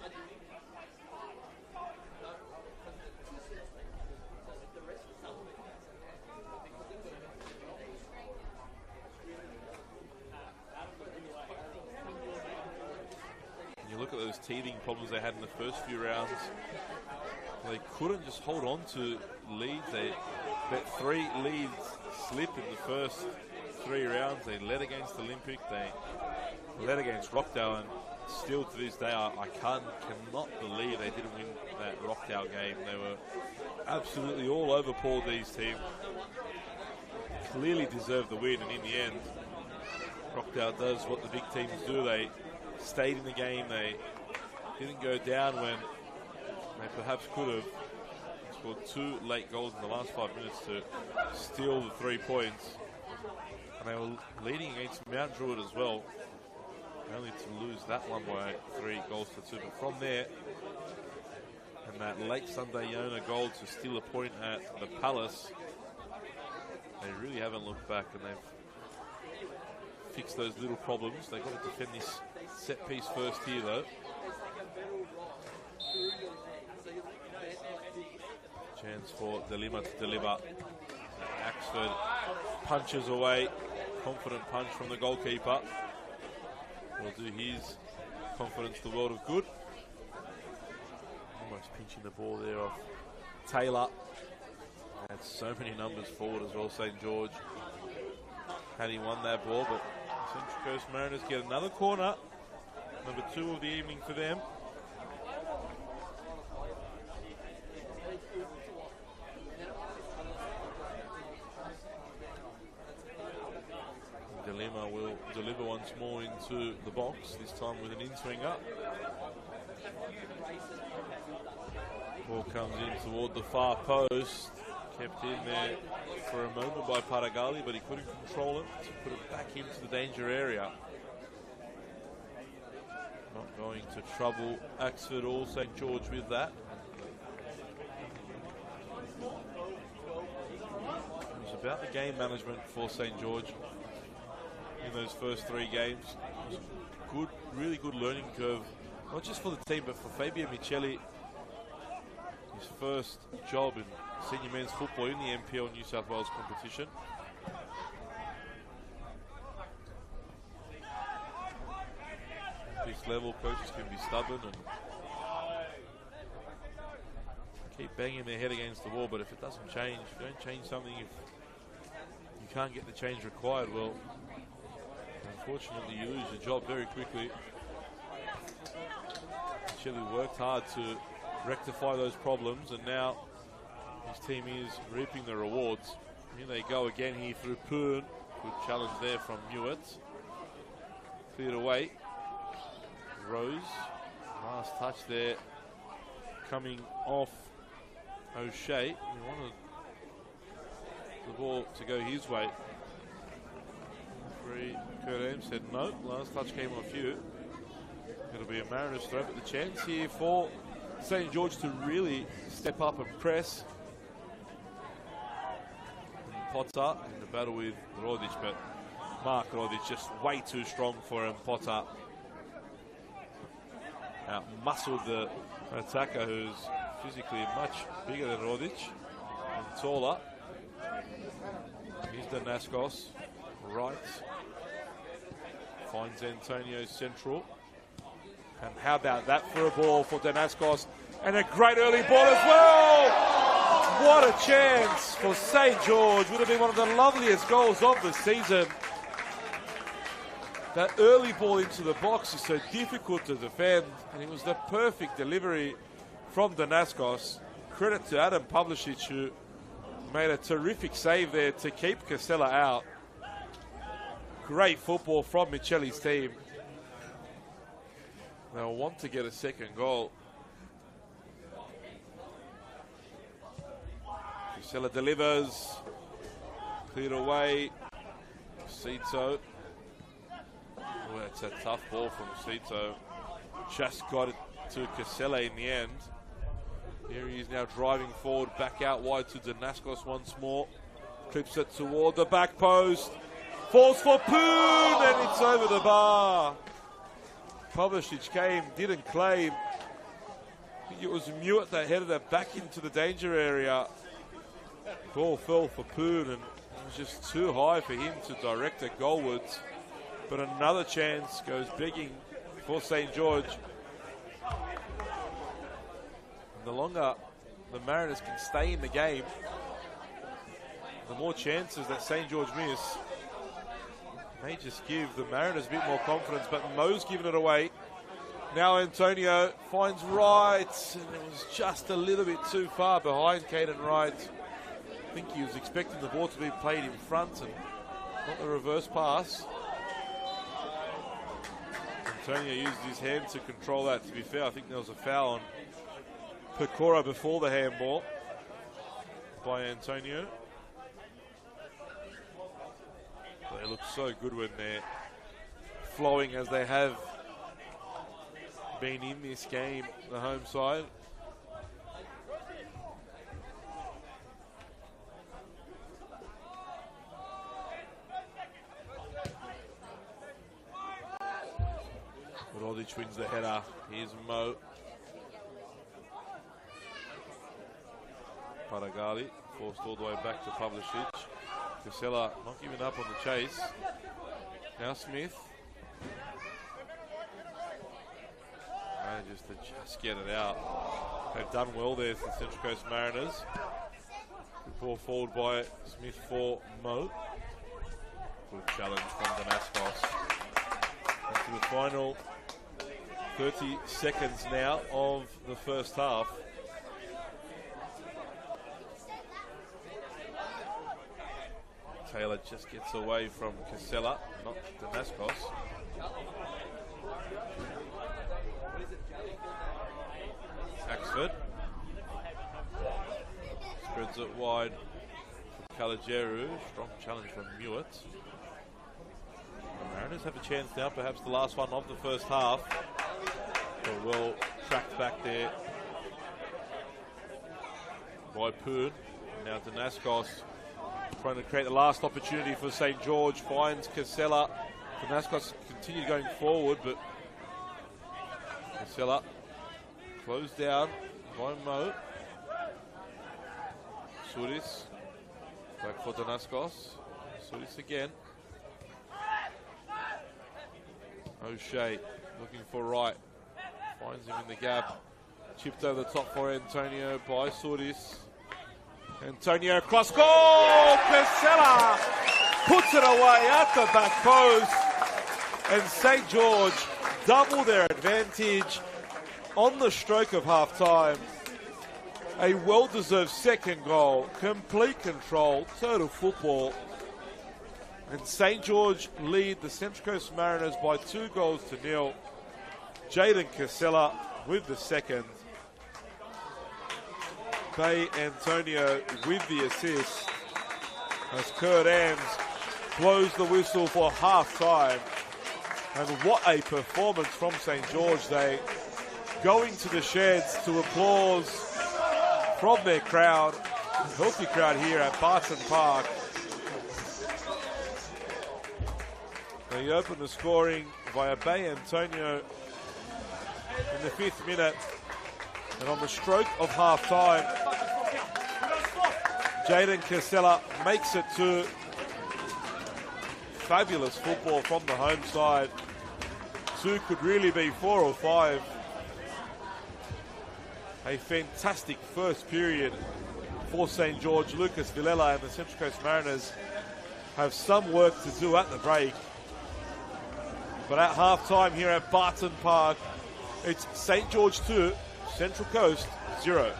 Look at those teething problems they had in the first few rounds. They couldn't just hold on to leads. They let 3 leads slip in the first 3 rounds. They led against Olympic. They led against Rockdale, and still to this day, I cannot believe they didn't win that Rockdale game. They were absolutely all over Paul D's team. Clearly deserved the win, and in the end, Rockdale does what the big teams do. They stayed in the game. They didn't go down when they perhaps could have. Scored 2 late goals in the last 5 minutes to steal the 3 points. And they were leading against Mount Druitt as well, only to lose that one by 3 goals to 2. But from there, and that late Sunday Yona goal to steal a point at the Palace, they really haven't looked back, and they've fixed those little problems. They've got to defend this set piece first here, though. Chance for De Lima to deliver. Axford punches away. Confident punch from the goalkeeper. Will do his confidence the world of good. Almost pinching the ball there off Taylor. Had so many numbers forward as well, St. George. Had he won that ball, but Central Coast Mariners get another corner. Number 2 of the evening for them. De Lima will deliver once more into the box, this time with an in-swinger. Ball comes in toward the far post. Kept in there for a moment by Paragali, but he couldn't control it to put it back into the danger area. Not going to trouble Axford or St. George with that. It was about the game management for St. George in those first 3 games. It was a good, really good learning curve, not just for the team, but for Fabio Micheli. His first job in senior men's football in the NPL New South Wales competition. At this level, coaches can be stubborn and keep banging their head against the wall, but if it doesn't change, if you don't change something, if you can't get the change required, well, Unfortunately, you lose your job very quickly. Chile worked hard to rectify those problems, and now his team is reaping the rewards. Here they go again here through Poon. Good challenge there from Mewett. Cleared away. Rose. Last touch there coming off O'Shea. He wanted the ball to go his way. Kurt Ames said no. Last touch came off you. It'll be a Mariners throw, but the chance here for St. George to really step up and press. And Potter in the battle with Rodic, but Mark Rodic just way too strong for him. Potter out-muscled the attacker, who's physically much bigger than Rodic and taller. Here's Danaskos, right. Finds Antonio central. And how about that for a ball for Danaskos? And a great early ball as well! What a chance for St. George. Would have been one of the loveliest goals of the season. That early ball into the box is so difficult to defend, and it was the perfect delivery from Danaskos. Credit to Adam Pavlicic, who made a terrific save there to keep Casella out. Great football from Michele's team. They'll want to get a second goal. Casella delivers. Cleared away. Cito. Oh, that's a tough ball from Cito. Just got it to Casella in the end. Here he is now driving forward, back out wide to Danaskos once more. Clips it toward the back post. Falls for Poon, and it's over the bar. Pavlicic came, didn't claim. I think it was Mewett that headed that back into the danger area. Ball fell for Poon, and it was just too high for him to direct it goalwards. But another chance goes begging for St. George. And the longer the Mariners can stay in the game, the more chances that St. George miss. May just give the Mariners a bit more confidence, but Mo's given it away. Now Antonio finds Wright, and it was just a little bit too far behind Caden Wright. I think he was expecting the ball to be played in front and not the reverse pass. Antonio used his hand to control that. To be fair, I think there was a foul on Pecora before the handball by Antonio. They look so good when they're flowing as they have been in this game, the home side. Rodic wins the header. Here's Mo. Paragali forced all the way back to Pavlicic. Casella not giving up on the chase. Now Smith. Manages to just get it out. They've done well there, the Central Coast Mariners. Good ball forward by Smith for Mo. Good challenge from Danaskos. Into the final 30 seconds now of the first half. Taylor just gets away from Casella, not Danaskos. Axford spreads it wide for Caligeru. Strong challenge from Mewett. The Mariners have a chance now, perhaps the last one of the first half. But well tracked back there by Poon. Now Danaskos trying to create the last opportunity for St. George. Finds Casella. Danaskos continue going forward, but Casella closed down by Mo. Sudis back for Danaskos. Sudis again. O'Shea looking for Wright. Finds him in the gap. Chipped over the top for Antonio by Sudis. Antonio cross goal! Casella puts it away at the back post. And St. George double their advantage on the stroke of half-time. A well-deserved second goal, complete control, total football. And St. George lead the Central Coast Mariners by 2-0. Jaden Casella with the second. Bay Antonio with the assist. As Kurt Ams blows the whistle for half-time. And what a performance from St. George. They go into the sheds to applause from their crowd. Healthy crowd here at Barton Park. They open the scoring via Bay Antonio in the 5th minute. And on the stroke of half-time, Jaden Casella makes it 2. Fabulous football from the home side. 2 could really be 4 or 5. A fantastic first period for St. George. Lucas Villela and the Central Coast Mariners have some work to do at the break. But at half-time here at Barton Park, it's St. George 2, Central Coast 0.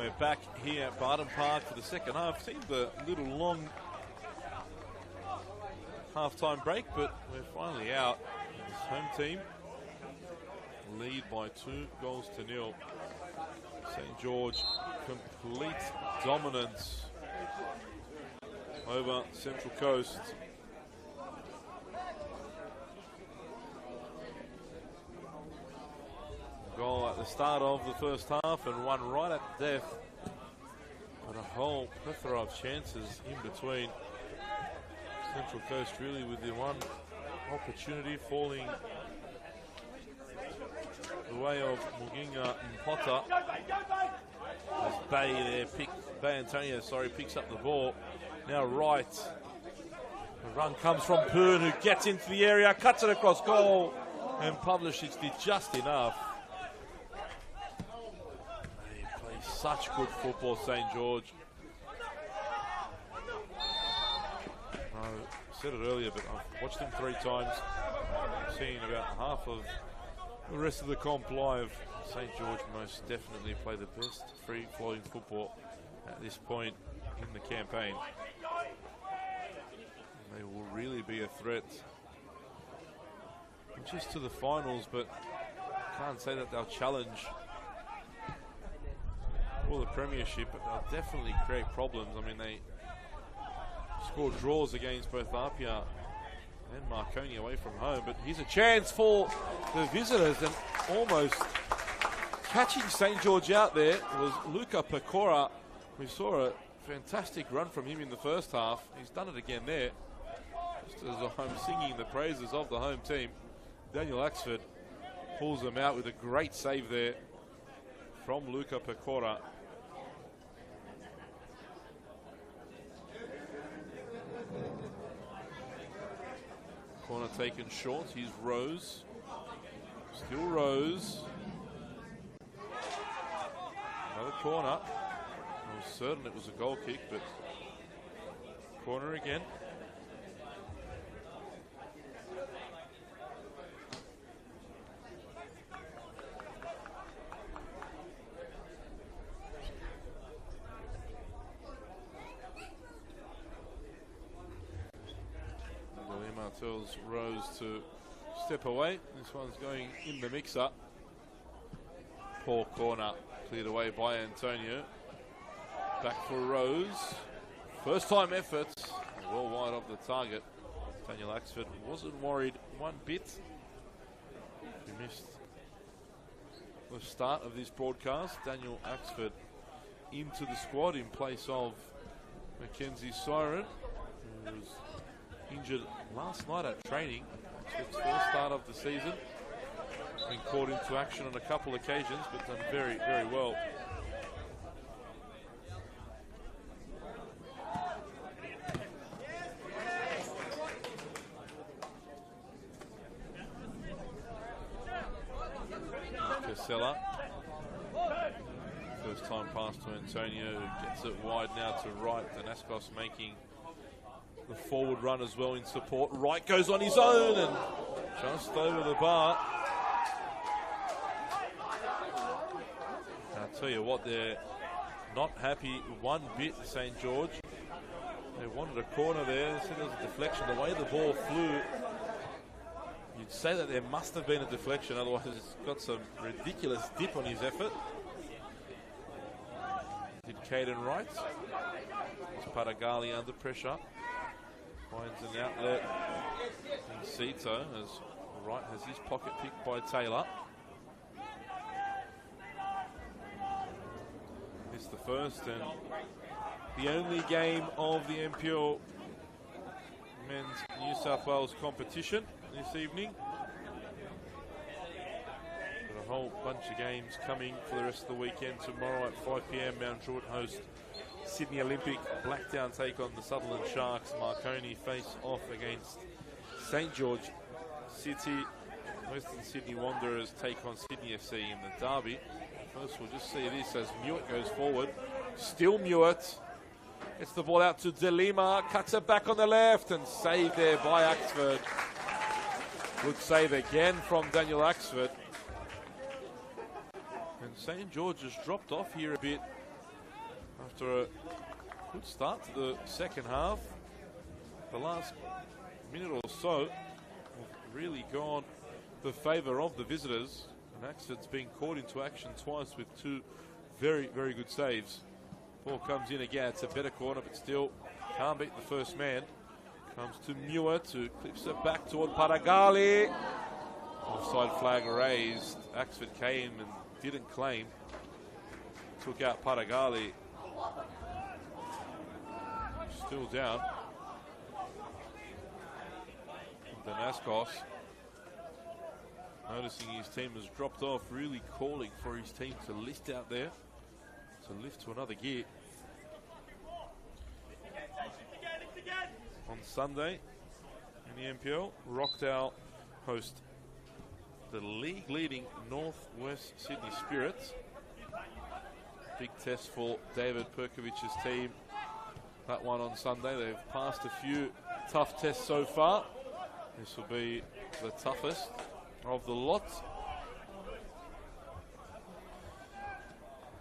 we're back here at Barton Park for the second half. Seemed a little long half-time break, but we're finally out. This home team lead by 2-0. St. George, complete dominance over Central Coast. Goal at the start of the first half and one right at death. But a whole plethora of chances in between. Central Coast really with the one opportunity falling the way of Muginga and Potter. As Bay Antonio picks up the ball. Now right. The run comes from Poon, who gets into the area, cuts it across goal, and Pavlicic did just enough. They play such good football, St. George. I said it earlier, but I've watched them 3 times. I've seen about half of the rest of the comp live. St. George most definitely play the best free-flowing football at this point in the campaign. And they will really be a threat. Not just to the finals, but can't say that they'll challenge for the premiership, but they'll definitely create problems. I mean, they scored draws against both Apia and Marconi away from home, but here's a chance for the visitors, and almost catching St. George out there was Luca Pecora. We saw a fantastic run from him in the first half. He's done it again there. Just as I'm singing the praises of the home team, Daniel Axford pulls them out with a great save there from Luca Pecora. Corner taken short. Here's Rose. Still Rose. Another corner. I was certain it was a goal kick, but corner again. Tells Rose to step away. This one's going in the mix-up. Poor corner, cleared away by Antonio. Back for Rose. First time effort, well wide of the target. Daniel Axford wasn't worried one bit. He missed the start of this broadcast. Daniel Axford into the squad in place of Mackenzie Siren, who was injured last night at training. It's the first start of the season. Been called into action on a couple occasions, but done very, very well. Casella. First time pass to Antonio, who gets it wide now to right. Danaskos making the forward run as well in support. Wright goes on his own and just over the bar. I'll tell you what, they're not happy one bit, St. George. They wanted a corner there. They said there was a deflection. The way the ball flew, you'd say that there must have been a deflection, otherwise it's got some ridiculous dip on his effort. Did Caden Wright. It's Padagali under pressure. Finds an outlet in Cito as Wright has his pocket picked by Taylor. It's the first and the only game of the NPL Men's New South Wales competition this evening. Got a whole bunch of games coming for the rest of the weekend. Tomorrow at 5 p.m. Mount Druitt host Sydney Olympic. Blacktown take on the Sutherland Sharks. Marconi face off against St. George City. Western Sydney Wanderers take on Sydney FC in the derby. First, we'll just see this as Mewett goes forward. Still Mewett. Gets the ball out to De Lima. Cuts it back on the left and saved there by Axford. Good save again from Daniel Axford. And St. George has dropped off here a bit After a good start to the second half, the last minute or so have really gone the favour of the visitors. And Axford's been caught into action twice with two very, very good saves. Ball comes in again. It's a better corner, but still can't beat the first man. Comes to Muir, who clips it back toward Padagali. Offside flag raised. Axford came and didn't claim. Took out Padagali. Still down. Danaskos, noticing his team has dropped off, really calling for his team to lift out there, to lift to another gear. On Sunday in the NPL, Rockdale host the league-leading Northwest Sydney Spirits. Big test for David Perkovic's team. That one on Sunday. They've passed a few tough tests so far. This will be the toughest of the lot.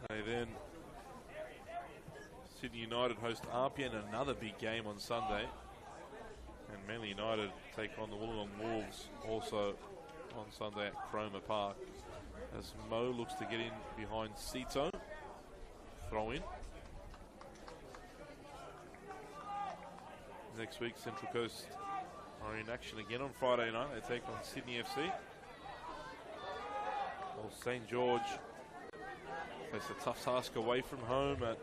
They then Sydney United host Arpian, another big game on Sunday. And Manly United take on the Wollongong Wolves also on Sunday at Cromer Park. As Mo looks to get in behind Sito. Throw in. Next week, Central Coast are in action again on Friday night. They take on Sydney FC. Well, St. George face a tough task away from home at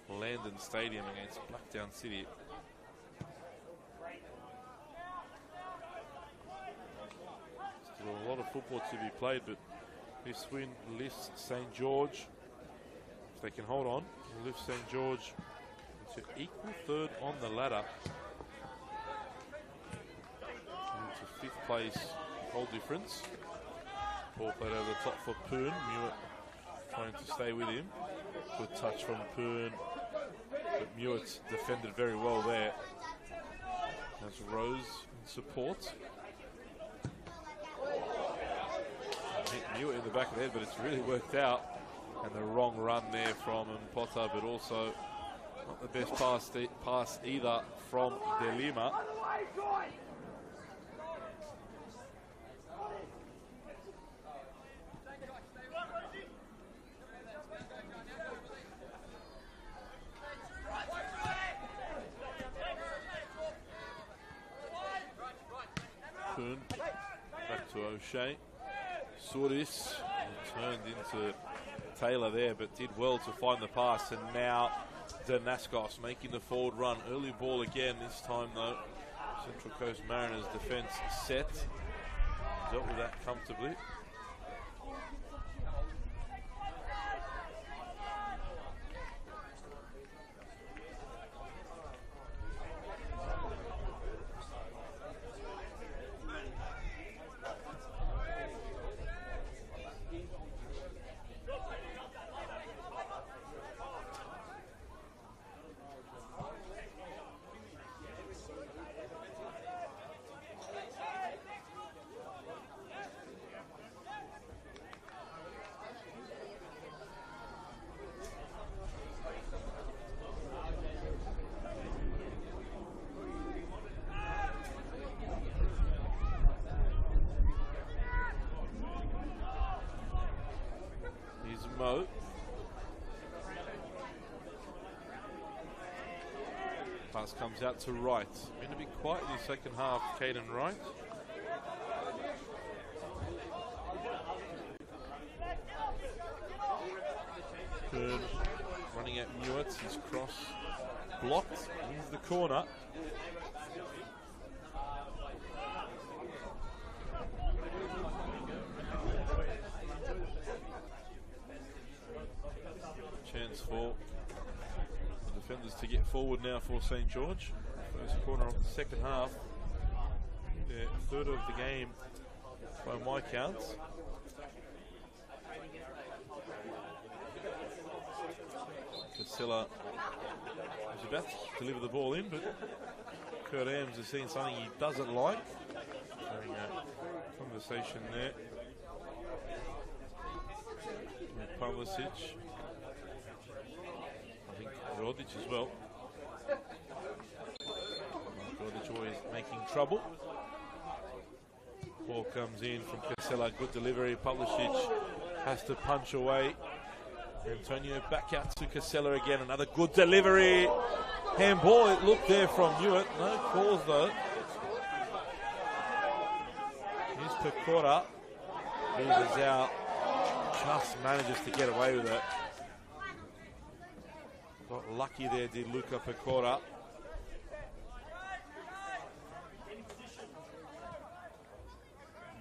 Landon Stadium against Blackdown City. Still a lot of football to be played, but this win lifts St. George. If they can hold on, will lift St. George to equal third on the ladder. Into fifth place, goal difference. Ball played over the top for Poon. Mewett trying to stay with him. Good touch from Poon, but Mewett's defended very well there. That's Rose in support. Hit Mewett in the back of the head, but it's really worked out. And the wrong run there from Potter, but also not the best pass either from De Lima. Poon back to O'Shea. Surdis turned into Taylor there, but did well to find the pass. And now Danaskos making the forward run. Early ball again this time though. Central Coast Mariners defence set. Dealt with that comfortably. Mo. Pass comes out to Wright. Been a bit quiet in the second half, Caden Wright. Kern running at Mewett. His cross blocked into the corner. Chance for the defenders to get forward now for St. George. First corner of the second half. Their third of the game by my counts. Casilla is about to deliver the ball in, but Kurt Ames has seen something he doesn't like. Having a conversation there with Pavlicic. Rodic as well. Rodic always making trouble. Ball comes in from Casella, good delivery. Pavlicic has to punch away. Antonio back out to Casella again, another good delivery. Handball, it looked there from Hewitt. No calls though. Here's Pecora. Loses out. Just manages to get away with it. Got lucky there, did Luca Pecora.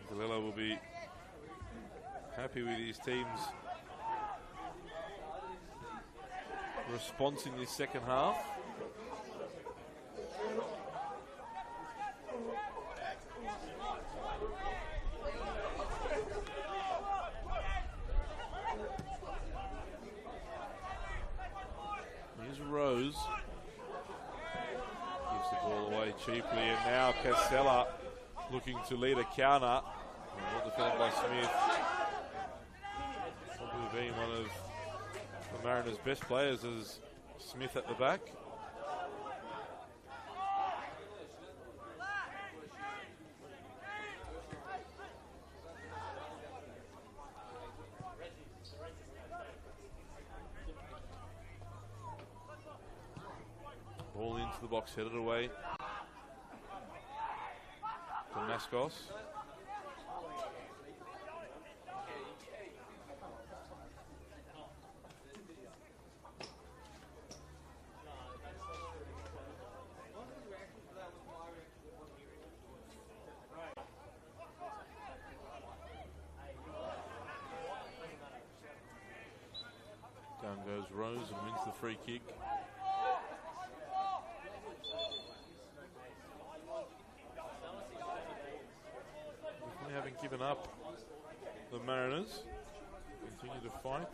Galillo will be happy with his team's response in this second half. Here's Rose. Gives the ball away cheaply, and now Casella looking to lead a counter. Well defended by Smith. Probably being one of the Mariners' best players is Smith at the back. Ball into the box, headed away. Damascus. Down goes Rose and wins the free kick. Definitely haven't given up, the Mariners. Continue to fight.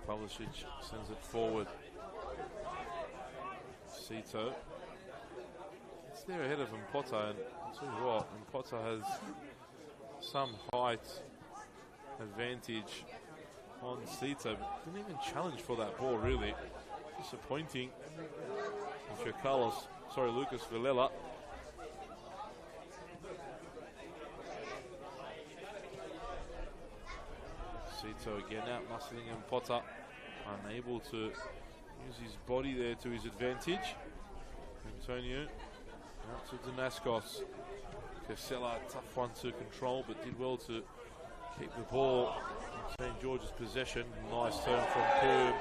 Pavlicic sends it forward. Cito. It's there ahead of Mpota, and I'll tell you what, Mpota has some height advantage on Cito, but didn't even challenge for that ball, really. Disappointing. And Lucas Villela. Cito again out muscling Mpota, unable to use his body there to his advantage. Antonio out to Damascus. Casella, tough one to control, but did well to keep the ball in St. George's possession. Nice turn from Poon.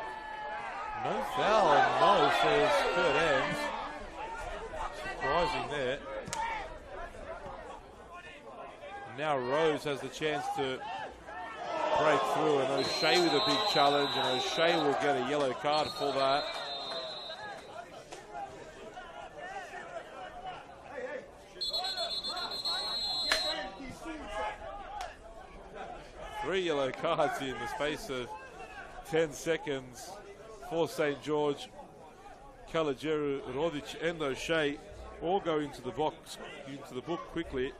No foul, no, says Kurt Ends. Surprising there. Now Rose has the chance to break through, and O'Shea with a big challenge, and O'Shea will get a yellow card for that. Three yellow cards in the space of 10 seconds for St. George. Calageru, Rodic and O'Shea all go into the box, into the book quickly. It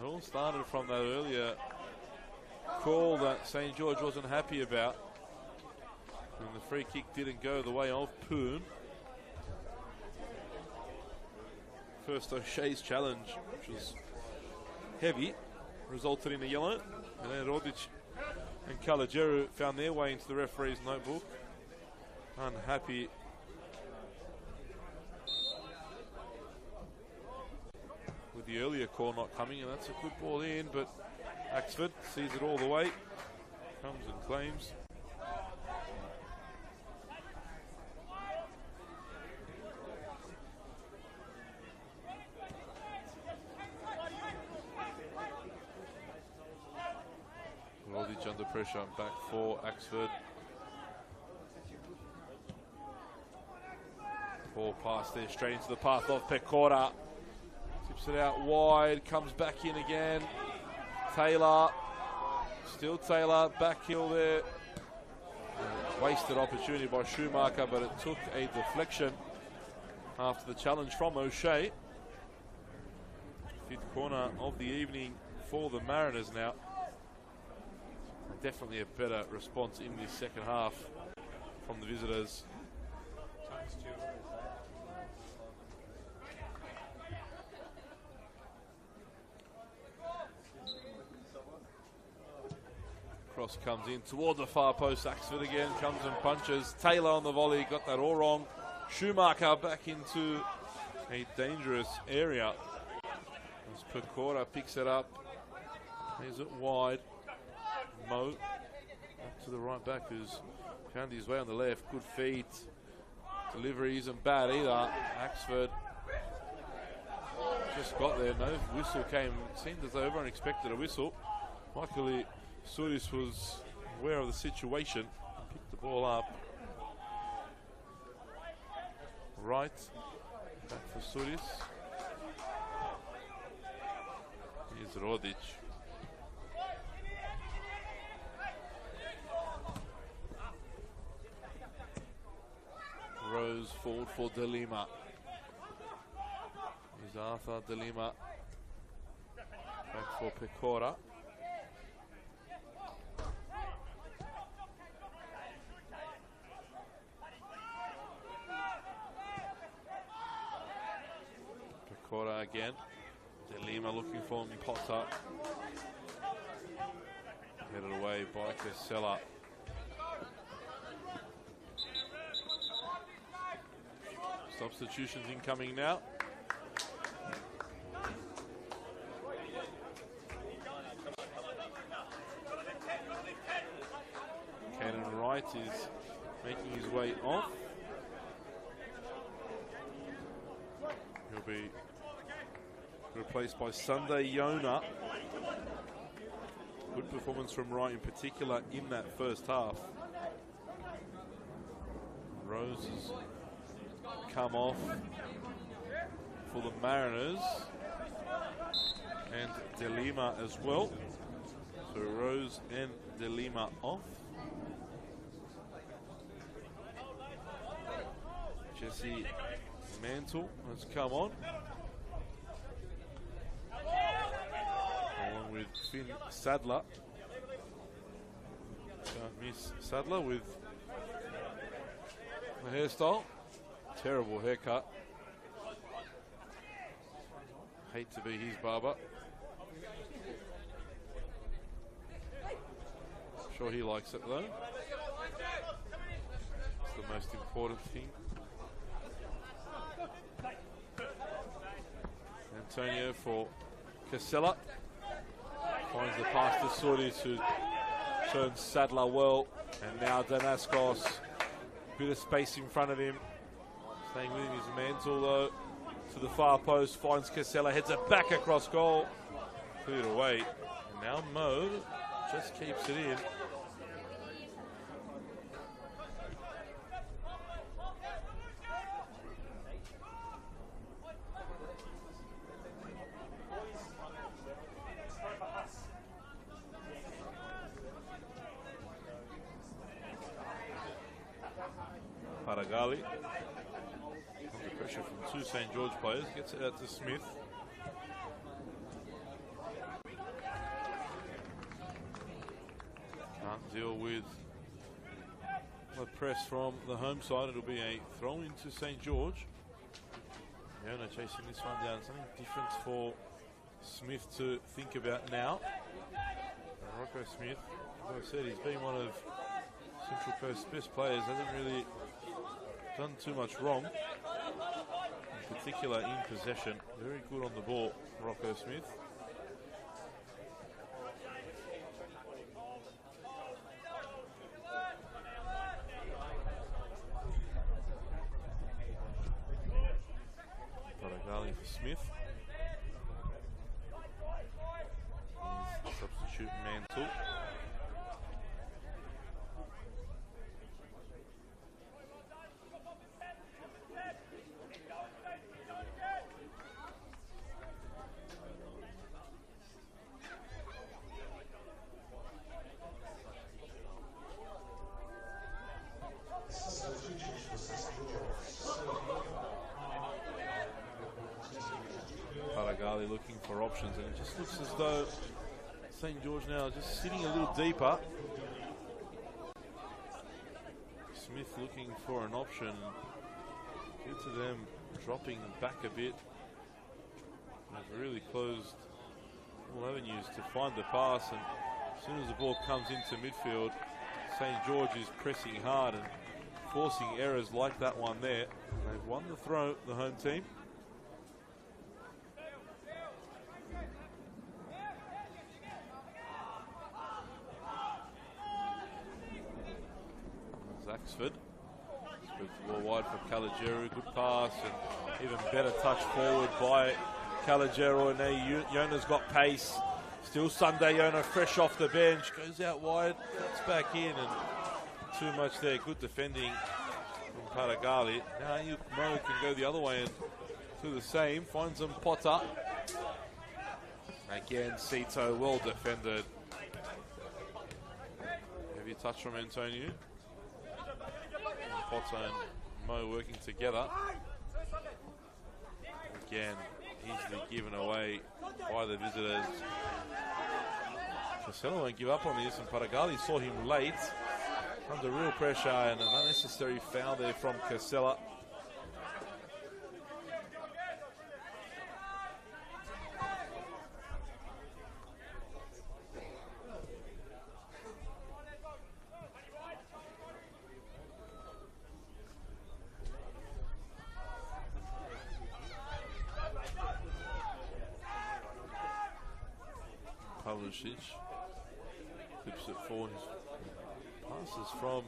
all started from that earlier call that St. George wasn't happy about. And the free kick didn't go the way of Poon. First O'Shea's challenge, which was heavy, resulted in a yellow. And then Rodic and Calageru found their way into the referee's notebook. Unhappy. With the earlier call not coming, and that's a good ball in, but Axford sees it all the way. Comes and claims. Rodic under pressure, back for Axford. Ball pass there, straight into the path of Pecora. Tips Whips it out wide, comes back in again. Taylor, still Taylor, back heel there. Wasted opportunity by Schumacher, but it took a deflection after the challenge from O'Shea. Fifth corner of the evening for the Mariners now. Definitely a better response in this second half from the visitors. Cross comes in toward the far post. Axford again comes and punches. Taylor on the volley, got that all wrong. Schumacher back into a dangerous area. As Pecora picks it up. Here's it wide. Mo back to the right back, who's found his way on the left. Good feet. Delivery isn't bad either. Axford just got there. No whistle came. It seemed as though everyone expected a whistle. Luckily, Sudis was aware of the situation. Picked the ball up. Right. Back for Sudis. Here's Rodic. Rose forward for De Lima. Here's Arthur De Lima. Back for Pecora. Pecora again. De Lima looking for Potter. Headed away by Casella. Substitutions incoming now. Cannon Wright is making his way off. He'll be replaced by Sunday Yona. Good performance from Wright in particular in that first half. Rose has come off for the Mariners, and De Lima as well. So Rose and De Lima off. Jesse Mantle has come on, along with Finn Sadler. Can't miss Sadler with the hairstyle. Terrible haircut. Hate to be his barber. Sure he likes it though. It's the most important thing. Antonio for Casella. Finds the pass to Sudis, who turns Sadler well. And now Danaskos. Bit of space in front of him. Staying with him is Mantle though. To the far post. Finds Casella. Heads it back across goal. Cleared away. And now Mo just keeps it in. Paragali, under pressure from two St. George players, gets it out to Smith. Can't deal with the press from the home side. It'll be a throw into St. George. Yona chasing this one down. Something different for Smith to think about now. Rocco Smith, as I said, he's been one of Central Coast's best players. Hasn't really done too much wrong, in particular in possession. Very good on the ball, Rocco Smith. Paragali for Smith. He's substitute Mantle. Paragali looking for options, and it just looks as though St. George now just sitting a little deeper. Smith looking for an option. Due to them dropping back a bit, they've really closed all avenues to find the pass, and as soon as the ball comes into midfield, St. George is pressing hard and forcing errors like that one there. They've won the throw, the home team. Zaxford spreads the ball wide for Caligeru. Good pass and even better touch forward by Caligeru. And now Yona's got pace. Still Sunday Yona fresh off the bench. Goes out wide, cuts back in, and too much there. Good defending from Paragali. Now Mo can go the other way and do the same. Finds them Potter. Again, Sito well defended. Heavy touch from Antonio. Potter and Mo working together. Again, easily given away by the visitors. Casella won't give up on this, and Paragali saw him late. Under real pressure, and an unnecessary foul there from Casella. Pavlicic clips it forward. Passes from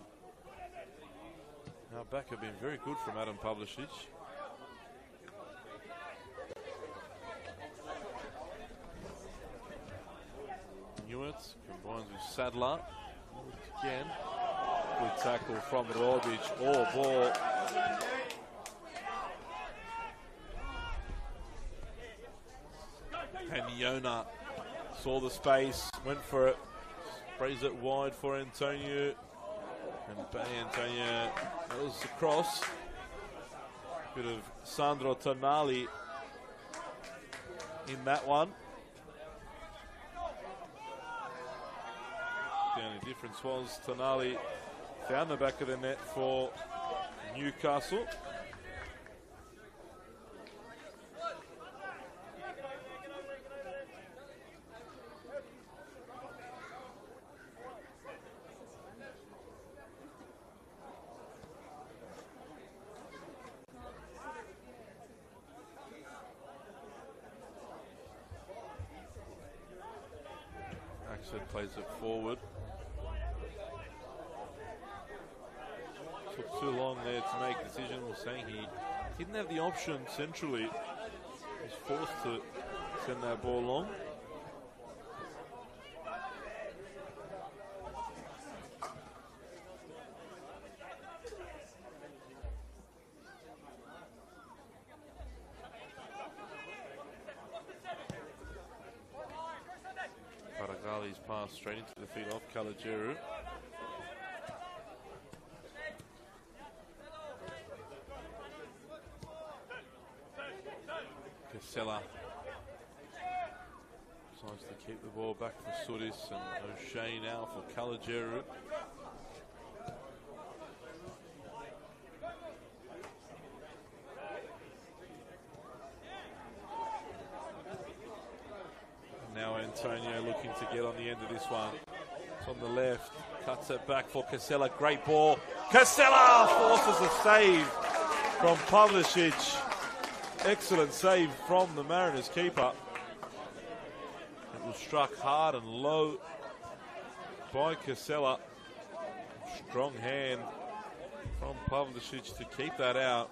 our back have been very good from Adam Pavlicic. Newitt combines with Sadler. Again, good tackle from Rodic. Oh, ball. And Yona saw the space, went for it, sprays it wide for Antonio. And Bay Antonio goes across. Bit of Sandro Tonali in that one. The only difference was Tonali found the back of the net for Newcastle. Plays it forward. Took too long there to make a decision. We're saying he didn't have the option centrally. He was forced to send that ball long. Paragali's pass straight into the feet of Caligeru. Casella decides to keep the ball back for Sudis, and O'Shea now for Caligeru. Now Antonio looking to get on the end of this one. It's on the left, cuts it back for Casella. Great ball. Casella forces a save from Pavlicic. Excellent save from the Mariners keeper. It was struck hard and low by Casella. Strong hand from Pavlicic to keep that out.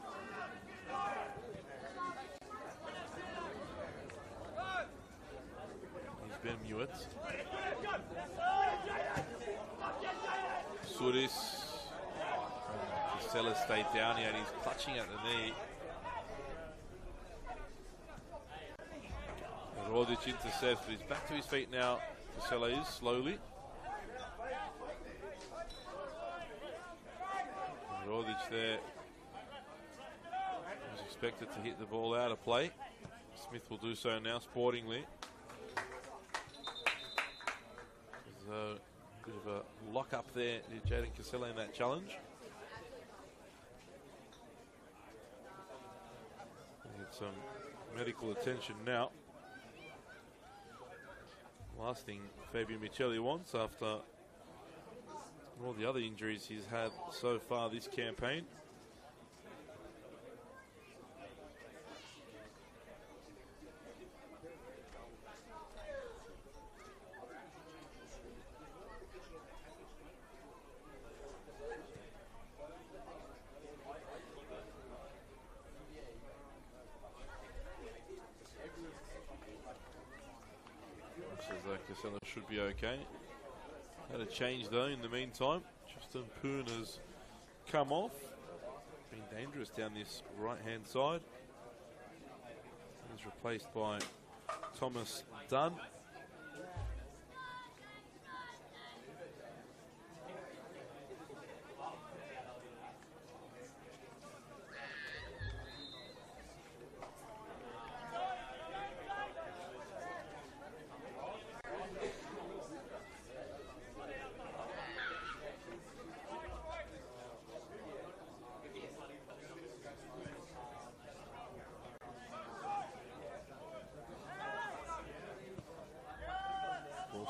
Ben Hewitt. Sudis. Casella stayed down here and he's clutching at the knee. Rodic intercepts, but he's back to his feet now. Casella is slowly. Rodic there was expected to hit the ball out of play. Smith will do so now, sportingly. There's a bit of a lock up there to Jaden Casella in that challenge. We'll get some medical attention now. Last thing Fabian Michelli wants after all the other injuries he's had so far this campaign. Casella should be okay. Had a change though in the meantime. Justin Poon has come off. Been dangerous down this right hand side. He's replaced by Thomas Dunn.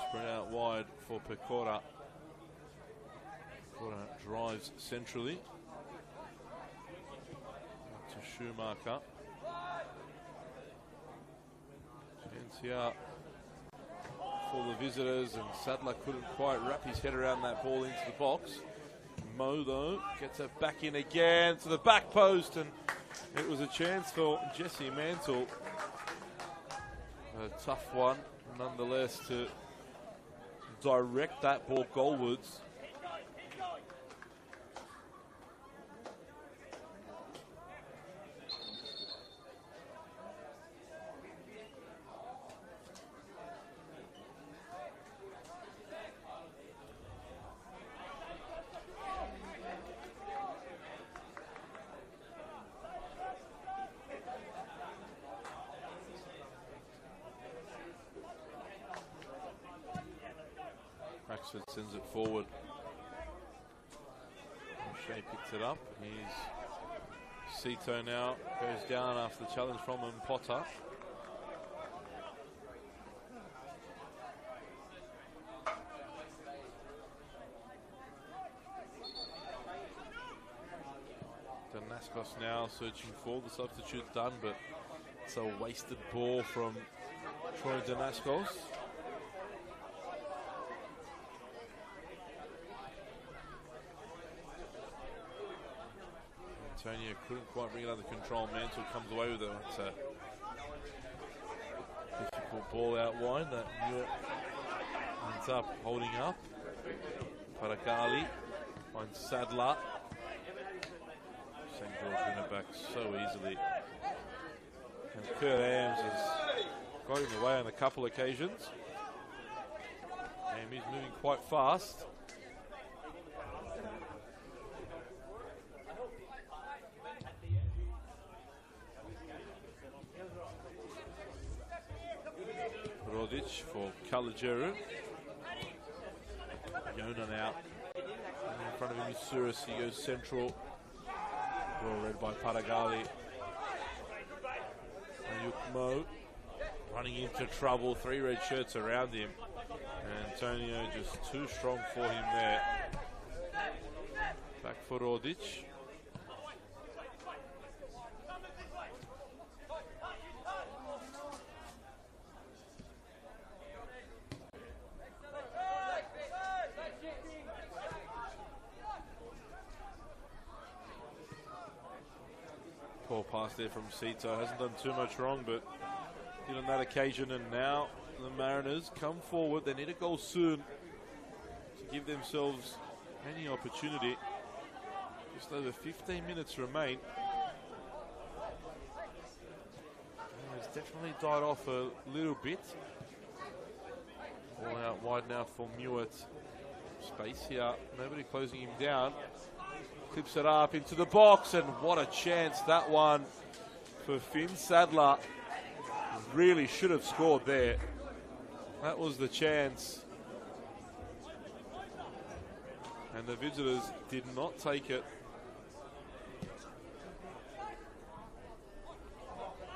Spread out wide for Pecora. Pecora drives centrally to Schumacher. Chance here for the visitors, and Sadler couldn't quite wrap his head around that ball into the box. Mo, though, gets it back in again to the back post, and it was a chance for Jesse Mantle. A tough one, nonetheless, to direct that ball goalwards. Maxford sends it forward. Shea picks it up. He's Cito now. Goes down after the challenge from him, Potter. Danaskos now searching for the substitute done, but it's a wasted ball from Troy Danaskos. Antonio couldn't quite bring it under control. Mantle comes away with it. It's a difficult ball out wide that Muir ends up holding up. Paragali finds Sadler. St. George win it back so easily. And Kurt Ames has got in the way on a couple occasions. And he's moving quite fast. Rodic for Kalajeru. Yonan out. And in front of him is Suris. He goes central. Well read by Paragali. Ayuk Mo running into trouble. 3 red shirts around him. And Antonio just too strong for him there. Back for Rodic. Poor pass there from Cito. Hasn't done too much wrong, but did on that occasion. And now the Mariners come forward. They need a goal soon to give themselves any opportunity. Just over 15 minutes remain. It's definitely died off a little bit. Ball out wide now for Mewett. Space here. Nobody closing him down. Clips it up into the box, and what a chance that one for Finn Sadler. really should have scored there. That was the chance. And the visitors did not take it.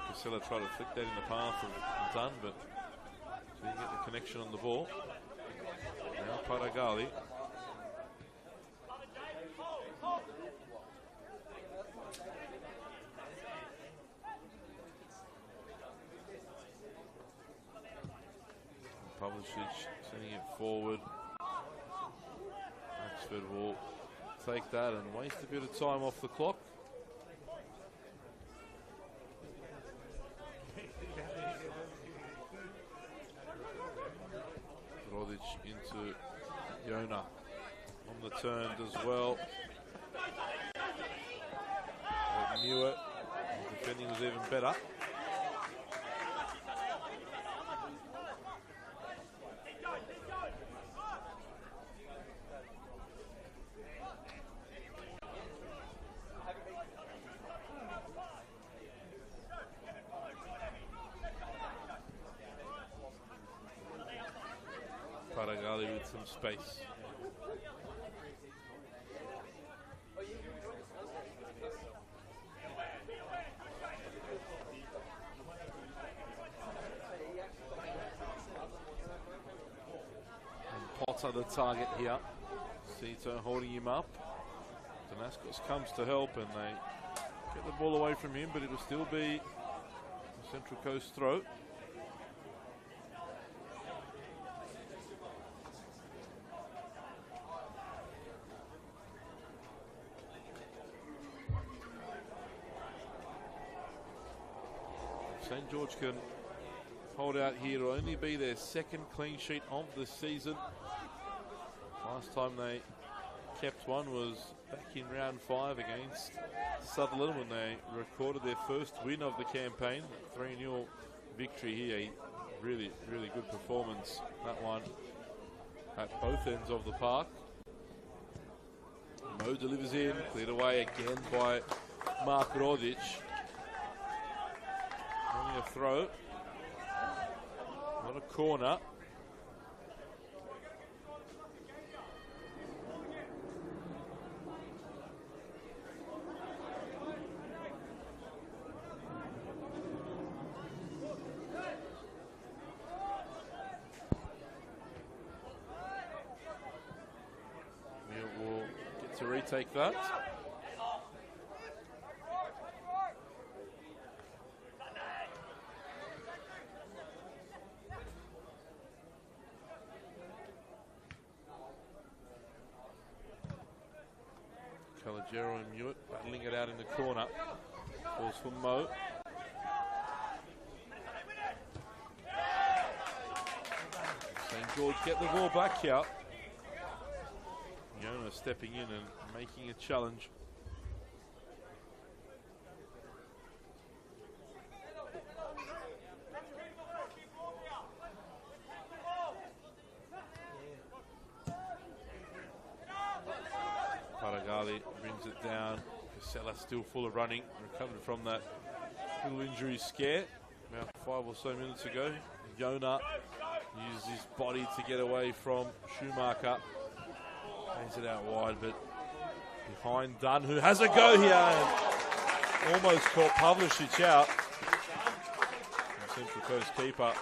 Casella tried to flick that in the path of Dunn, but didn't get the connection on the ball. Now Paragali. Pavlicic sending it forward. Oxford will take that and waste a bit of time off the clock. Rodic into Yona on the turn as well. Knew it. The defending was even better. Paragali with some space. And Potter the target here. Sito holding him up. Damascus comes to help and they get the ball away from him, but it'll still be a Central Coast throw. St. George can hold out here. It'll only be their second clean sheet of the season. Last time they kept one was back in round 5 against Sutherland when they recorded their first win of the campaign. 3-0 victory here. Really, really good performance, that one, at both ends of the park. Mo delivers in, cleared away again by Mark Rodic. Only a throw, not a corner. We will get to retake that. Calogero and Mewett battling it out in the corner. Balls for Mo. St. George get the ball back here. Yona stepping in and making a challenge. Paragali brings it down. Casella still full of running. Recovered from that little injury scare about 5 or so minutes ago. Yona uses his body to get away from Schumacher. Plays it out wide, but behind Dunn, who has a go here. And almost caught Pavlicic out. The Central Coast keeper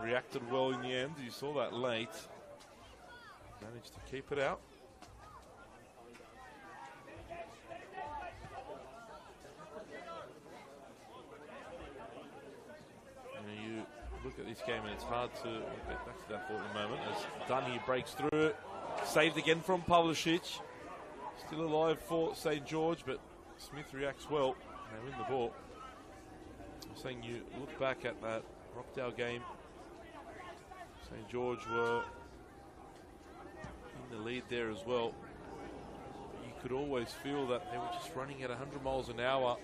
reacted well in the end. You saw that late. Managed to keep it out. You look at this game and it's hard to get back to that for the moment as Dunn breaks through it. Saved again from Pavlicic. Still alive for St. George, but Smith reacts well. They win the ball. I'm saying you look back at that Rockdale game. St. George were in the lead there as well. You could always feel that they were just running at 100 miles an hour.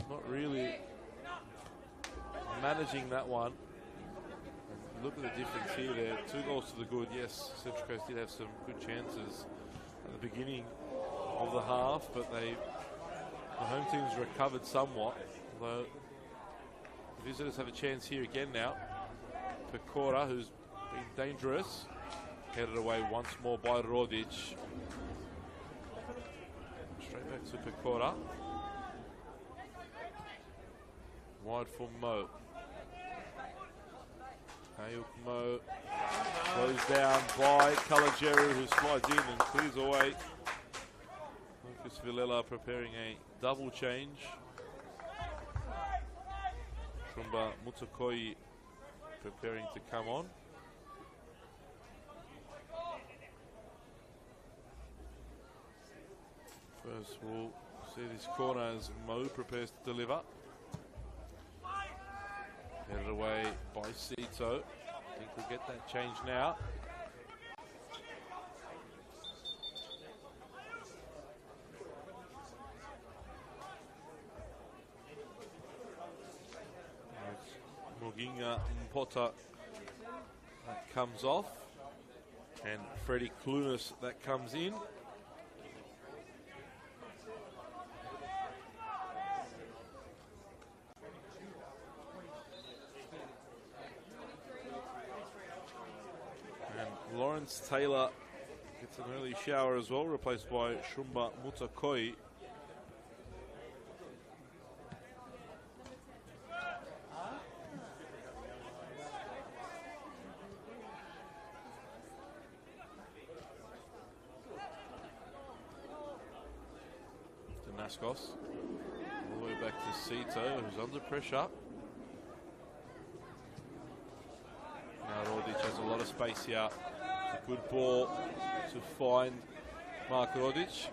Not really managing that one. And look at the difference here. There, 2 goals to the good. Yes, Central Coast did have some good chances at the beginning of the half, but the home teams recovered somewhat. Although The visitors have a chance here again now. Pecora, who's been dangerous, headed away once more by Rodic. Straight back to Pecora. Wide for Mo. Ayuk Mo goes down by Kalajeru, who slides in and clears away. Lucas Villela preparing a double change. Shumba Mutakoi preparing to come on. First we'll see this corner as Mo prepares to deliver. Headed away by Sito. I think we'll get that change now. Muginga Mpota that comes off, and Freddie Clunas that comes in. And Lawrence Taylor gets an early shower as well, replaced by Shumba Mutakoi. All the way back to Sito, who's under pressure. Now Rodic has a lot of space here. It's a good ball to find Mark Rodic. His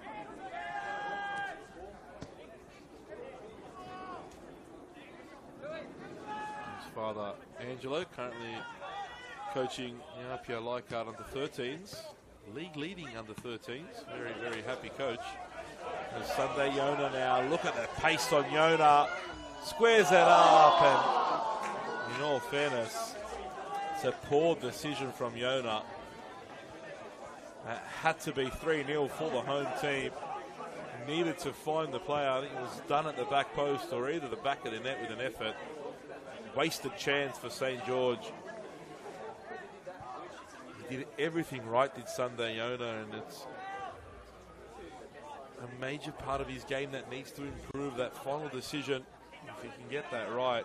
father Angelo, currently coaching the RPO Leichhardt under 13s, league leading under 13s. Very, very happy coach. There's Sunday Yona now. Look at the pace on Yona. Squares it up, and in all fairness, it's a poor decision from Yona. That had to be 3-0 for the home team. Needed to find the player. I think it was done at the back post or either the back of the net with an effort. Wasted chance for St. George. He did everything right, did Sunday Yona, and it's a major part of his game that needs to improve. That final decision, if he can get that right,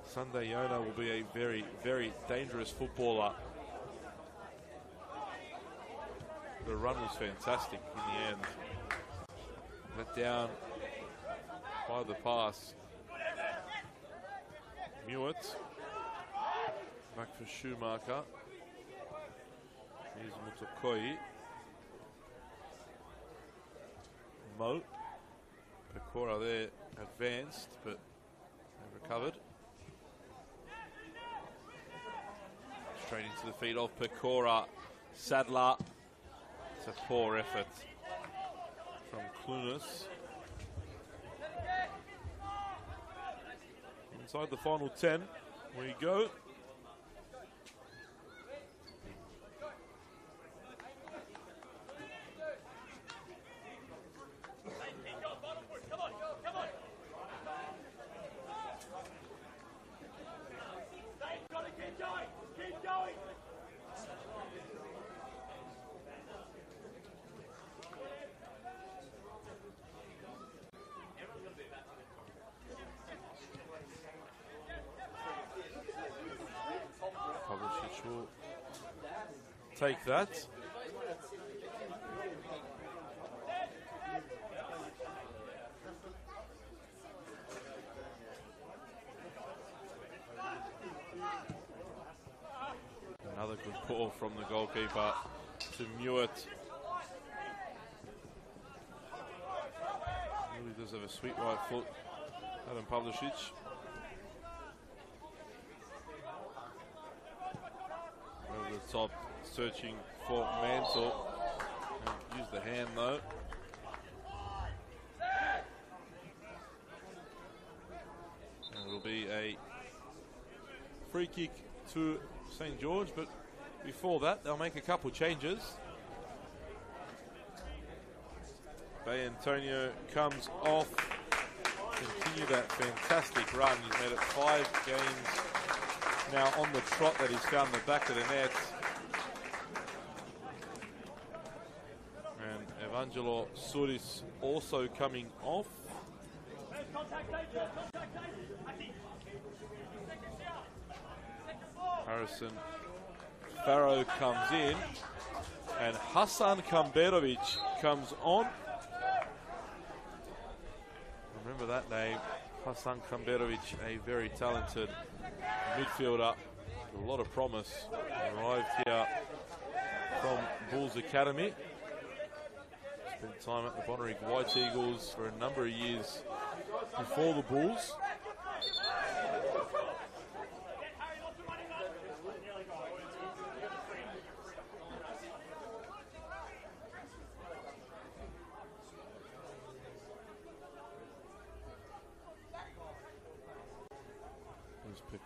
Sunday Yona will be a very, very dangerous footballer. The run was fantastic in the end. Let down by the pass. Mewett. Back for Schumacher. Here's Mutakoi. Mo. Pecora there advanced, but recovered. Straight into the feet of Pecora. Sadler. It's a poor effort from Clunas. Inside the final 10, we go. Will take that. Another good ball from the goalkeeper to Mewett. Really does have a sweet right foot, Adam Pavlicic. Over the top, searching for Mansell. Use the hand though. And it'll be a free kick to St. George, but before that they'll make a couple changes. Bay Antonio comes off continue that fantastic run. He's made it 5 games now on the trot that he's found the back of the net. And Evangelo Suris also coming off. Harrison Farrow comes in, and Hasan Kamberovic comes on. Remember that name, Hasan Kamberovic, a very talented midfielder, a lot of promise. Arrived here from Bulls Academy. Spent time at the Bonnyrigg White Eagles for a number of years before the Bulls.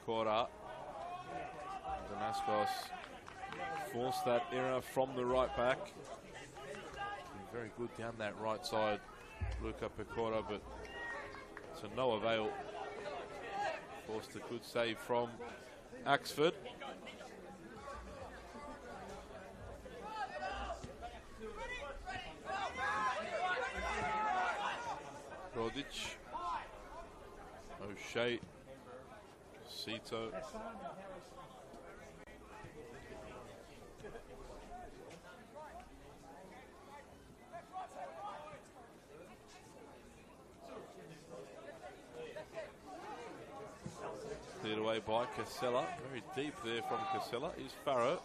Pecora. Damascus forced that error from the right back. Very good down that right side, Luca Pecora, but to no avail. Forced a good save from Axford. Rodic. O'Shea. Cito. Cleared away by Casella. Very deep there from Casella is Farrow.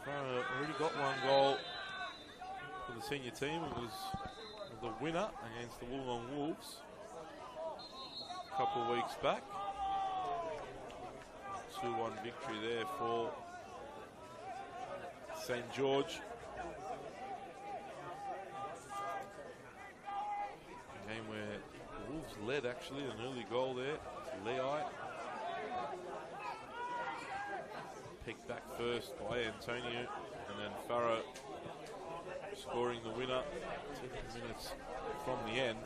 Farrow already got 1 goal for the senior team. It was the winner against the Wollongong Wolves a couple of weeks back. 2-1 victory there for St. George. A game where the Wolves led actually, an early goal there to Lei. Picked back first by Antonio, and then Farrow scoring the winner 10 minutes from the end.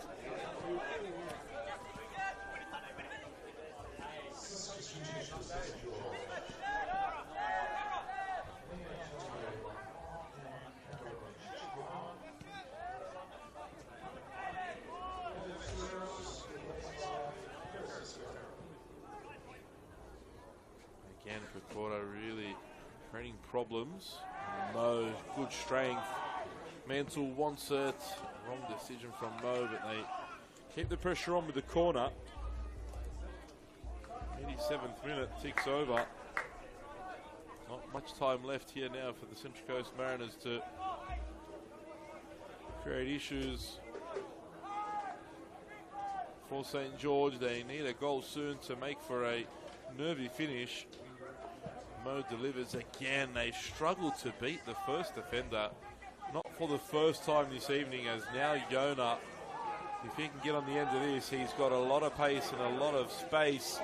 Again, Pecora really creating problems. Mo, good strength. Mantle wants it. Wrong decision from Mo, but they keep the pressure on with the corner. 87th minute ticks over. Not much time left here now for the Central Coast Mariners to create issues for St. George. They need a goal soon to make for a nervy finish. Mo delivers again. They struggle to beat the first defender. Not for the first time this evening, as now Yona, if he can get on the end of this, he's got a lot of pace and a lot of space.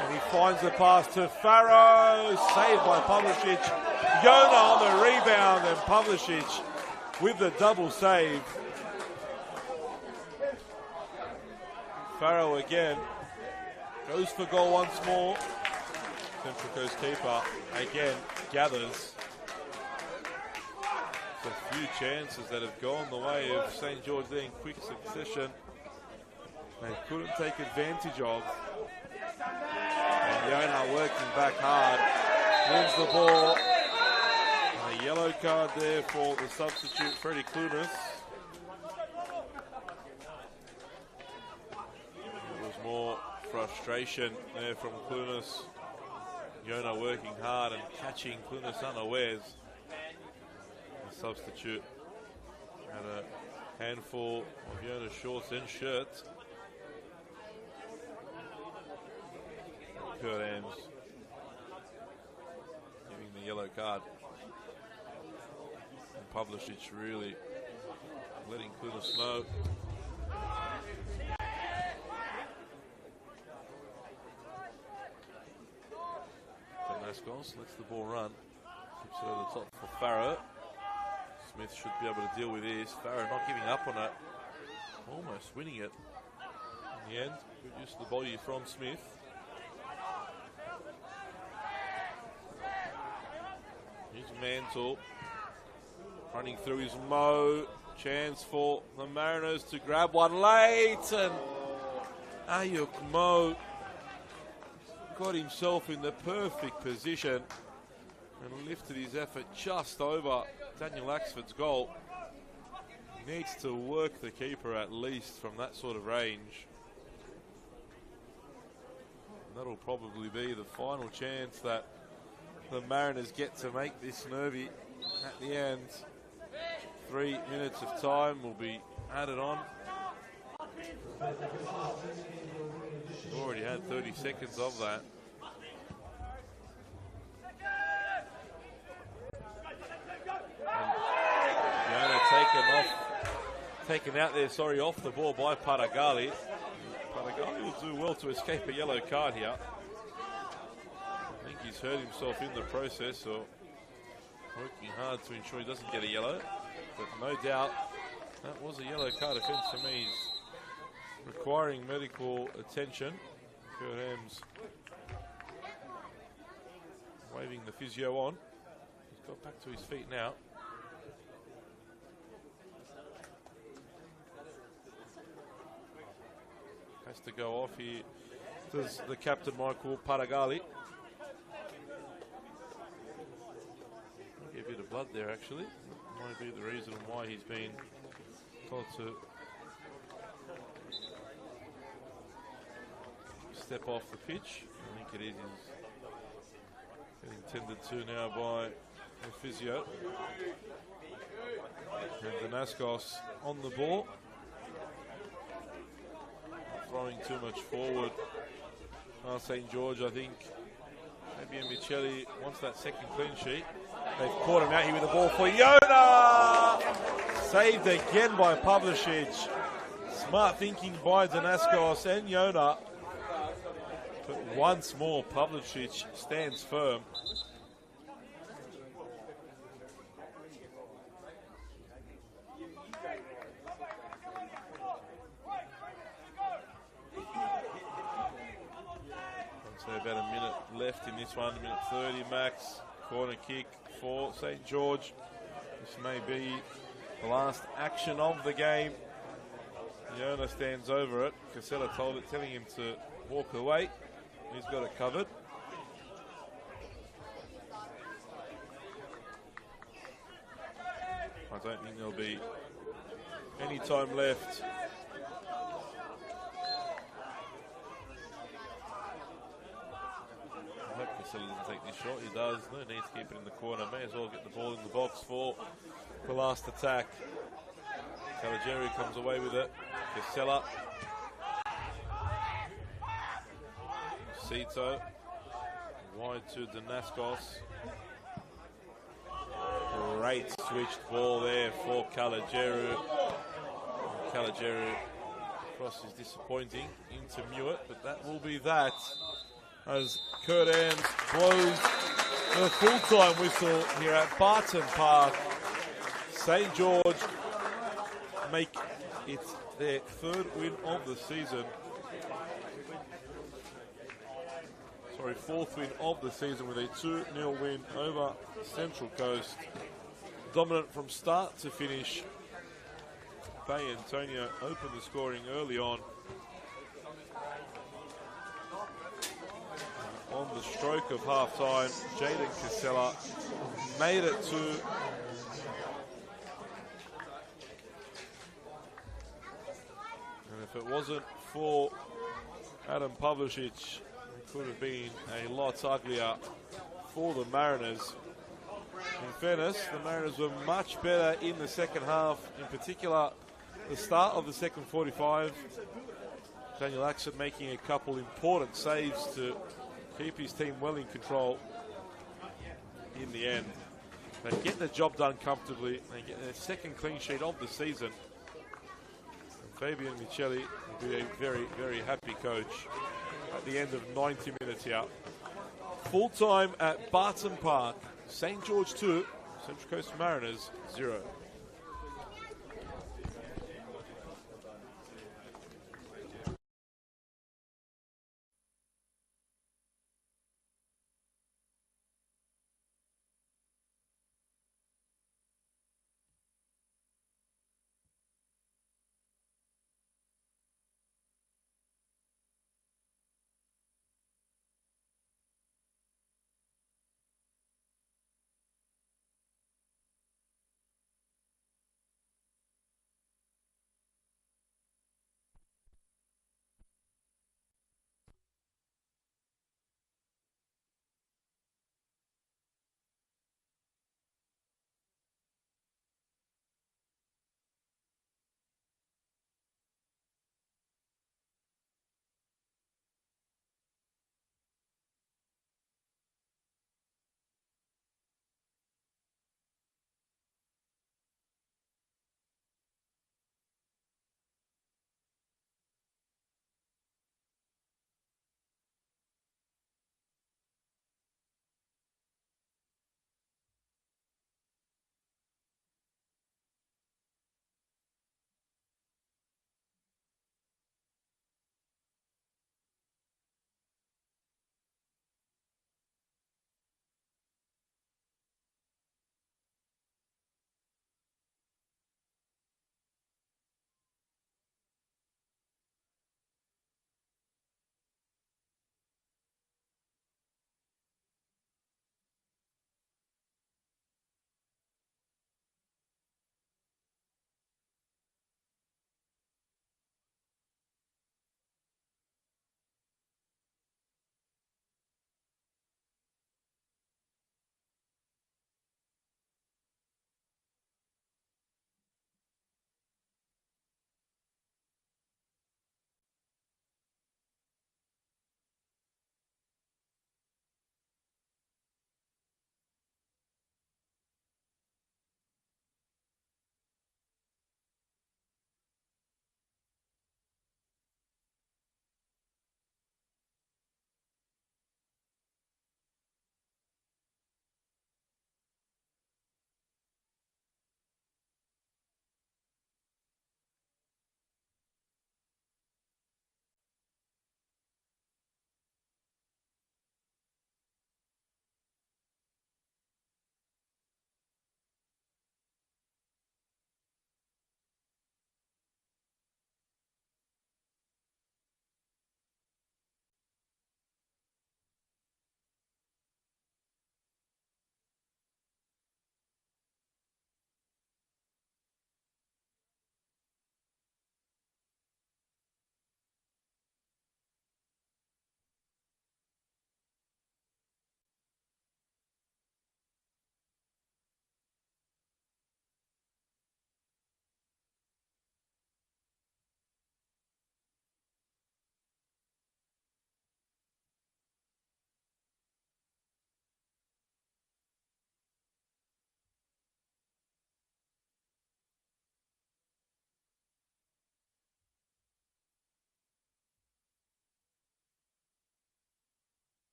And he finds the pass to Farrow, saved by Pavlicic. Yona on the rebound, and Pavlicic with the double save. Farrow again goes for goal once more. Central Coast keeper again gathers. There's a few chances that have gone the way of St. George there in quick succession. They couldn't take advantage of. And Yona working back hard, wins the ball. And a yellow card there for the substitute, Freddie Clunas. There was more frustration there from Clunas. Yona working hard and catching Clunas unawares. The substitute had a handful of Yona's shorts and shirts. Kurt Ames giving the yellow card. And Pavlicic really letting Clunas know. Damascus lets the ball run. Keeps it over the top for Farrow. Smith should be able to deal with this. Farrow not giving up on it. Almost winning it. In the end, good use of the body from Smith. Here's Mantle running through his Mo. Chance for the Mariners to grab one late, and Ayuk Mo got himself in the perfect position and lifted his effort just over Daniel Axford's goal. Needs to work the keeper at least from that sort of range. And that'll probably be the final chance that the Mariners get to make this nervy at the end. 3 minutes of time will be added on. Already had 30 seconds of that. Taken out there, off the ball by Padagali. Padagali will do well to escape a yellow card here. I think he's hurt himself in the process, or working hard to ensure he doesn't get a yellow. But no doubt, that was a yellow card offence for me. He's requiring medical attention. Kurt Hems waving the physio on. He's got back to his feet now. Has to go off here. Does the captain, Michael Padagali. Get a bit of blood there, actually. Might be the reason why he's been told to step off the pitch. I think it is getting tended to now by the physio. And Danaskos on the ball. Throwing too much forward. St. George, I think. Maybe Michelli wants that second clean sheet. They've caught him out here with the ball for Yona! Saved again by Pavlicic. Smart thinking by Danaskos and Yona. But once more, Pavlicic stands firm. About a minute left in this one, a minute 30 max. Corner kick for St. George. This may be the last action of the game. Yona stands over it. Casella telling him to walk away. He's got it covered. I don't think there'll be any time left. Casella doesn't take this shot. He does. No need to keep it in the corner. May as well get the ball in the box for the last attack. Caligieri comes away with it. Casella. Cito. Wide to Danaskos. Great switched ball there for Caligieri. Caligieri cross is disappointing into Mewett, but that will be that. As Kurt Hems blows the full-time whistle here at Barton Park. St. George make it their third win of the season. Sorry, fourth win of the season with a 2-0 win over Central Coast. Dominant from start to finish. Bay Antonio opened the scoring early on. On the stroke of half-time, Jaden Casella made it to and if it wasn't for Adam Pavlicic, it could have been a lot uglier for the Mariners. In fairness, the Mariners were much better in the second half, in particular the start of the second 45. Daniel Axford making a couple important saves to keep his team well in control. In the end, they get the job done comfortably. They get their second clean sheet of the season. And Fabian Michelli will be a very, very happy coach at the end of 90 minutes here. Full time at Barton Park. St. George 2, Central Coast Mariners 0.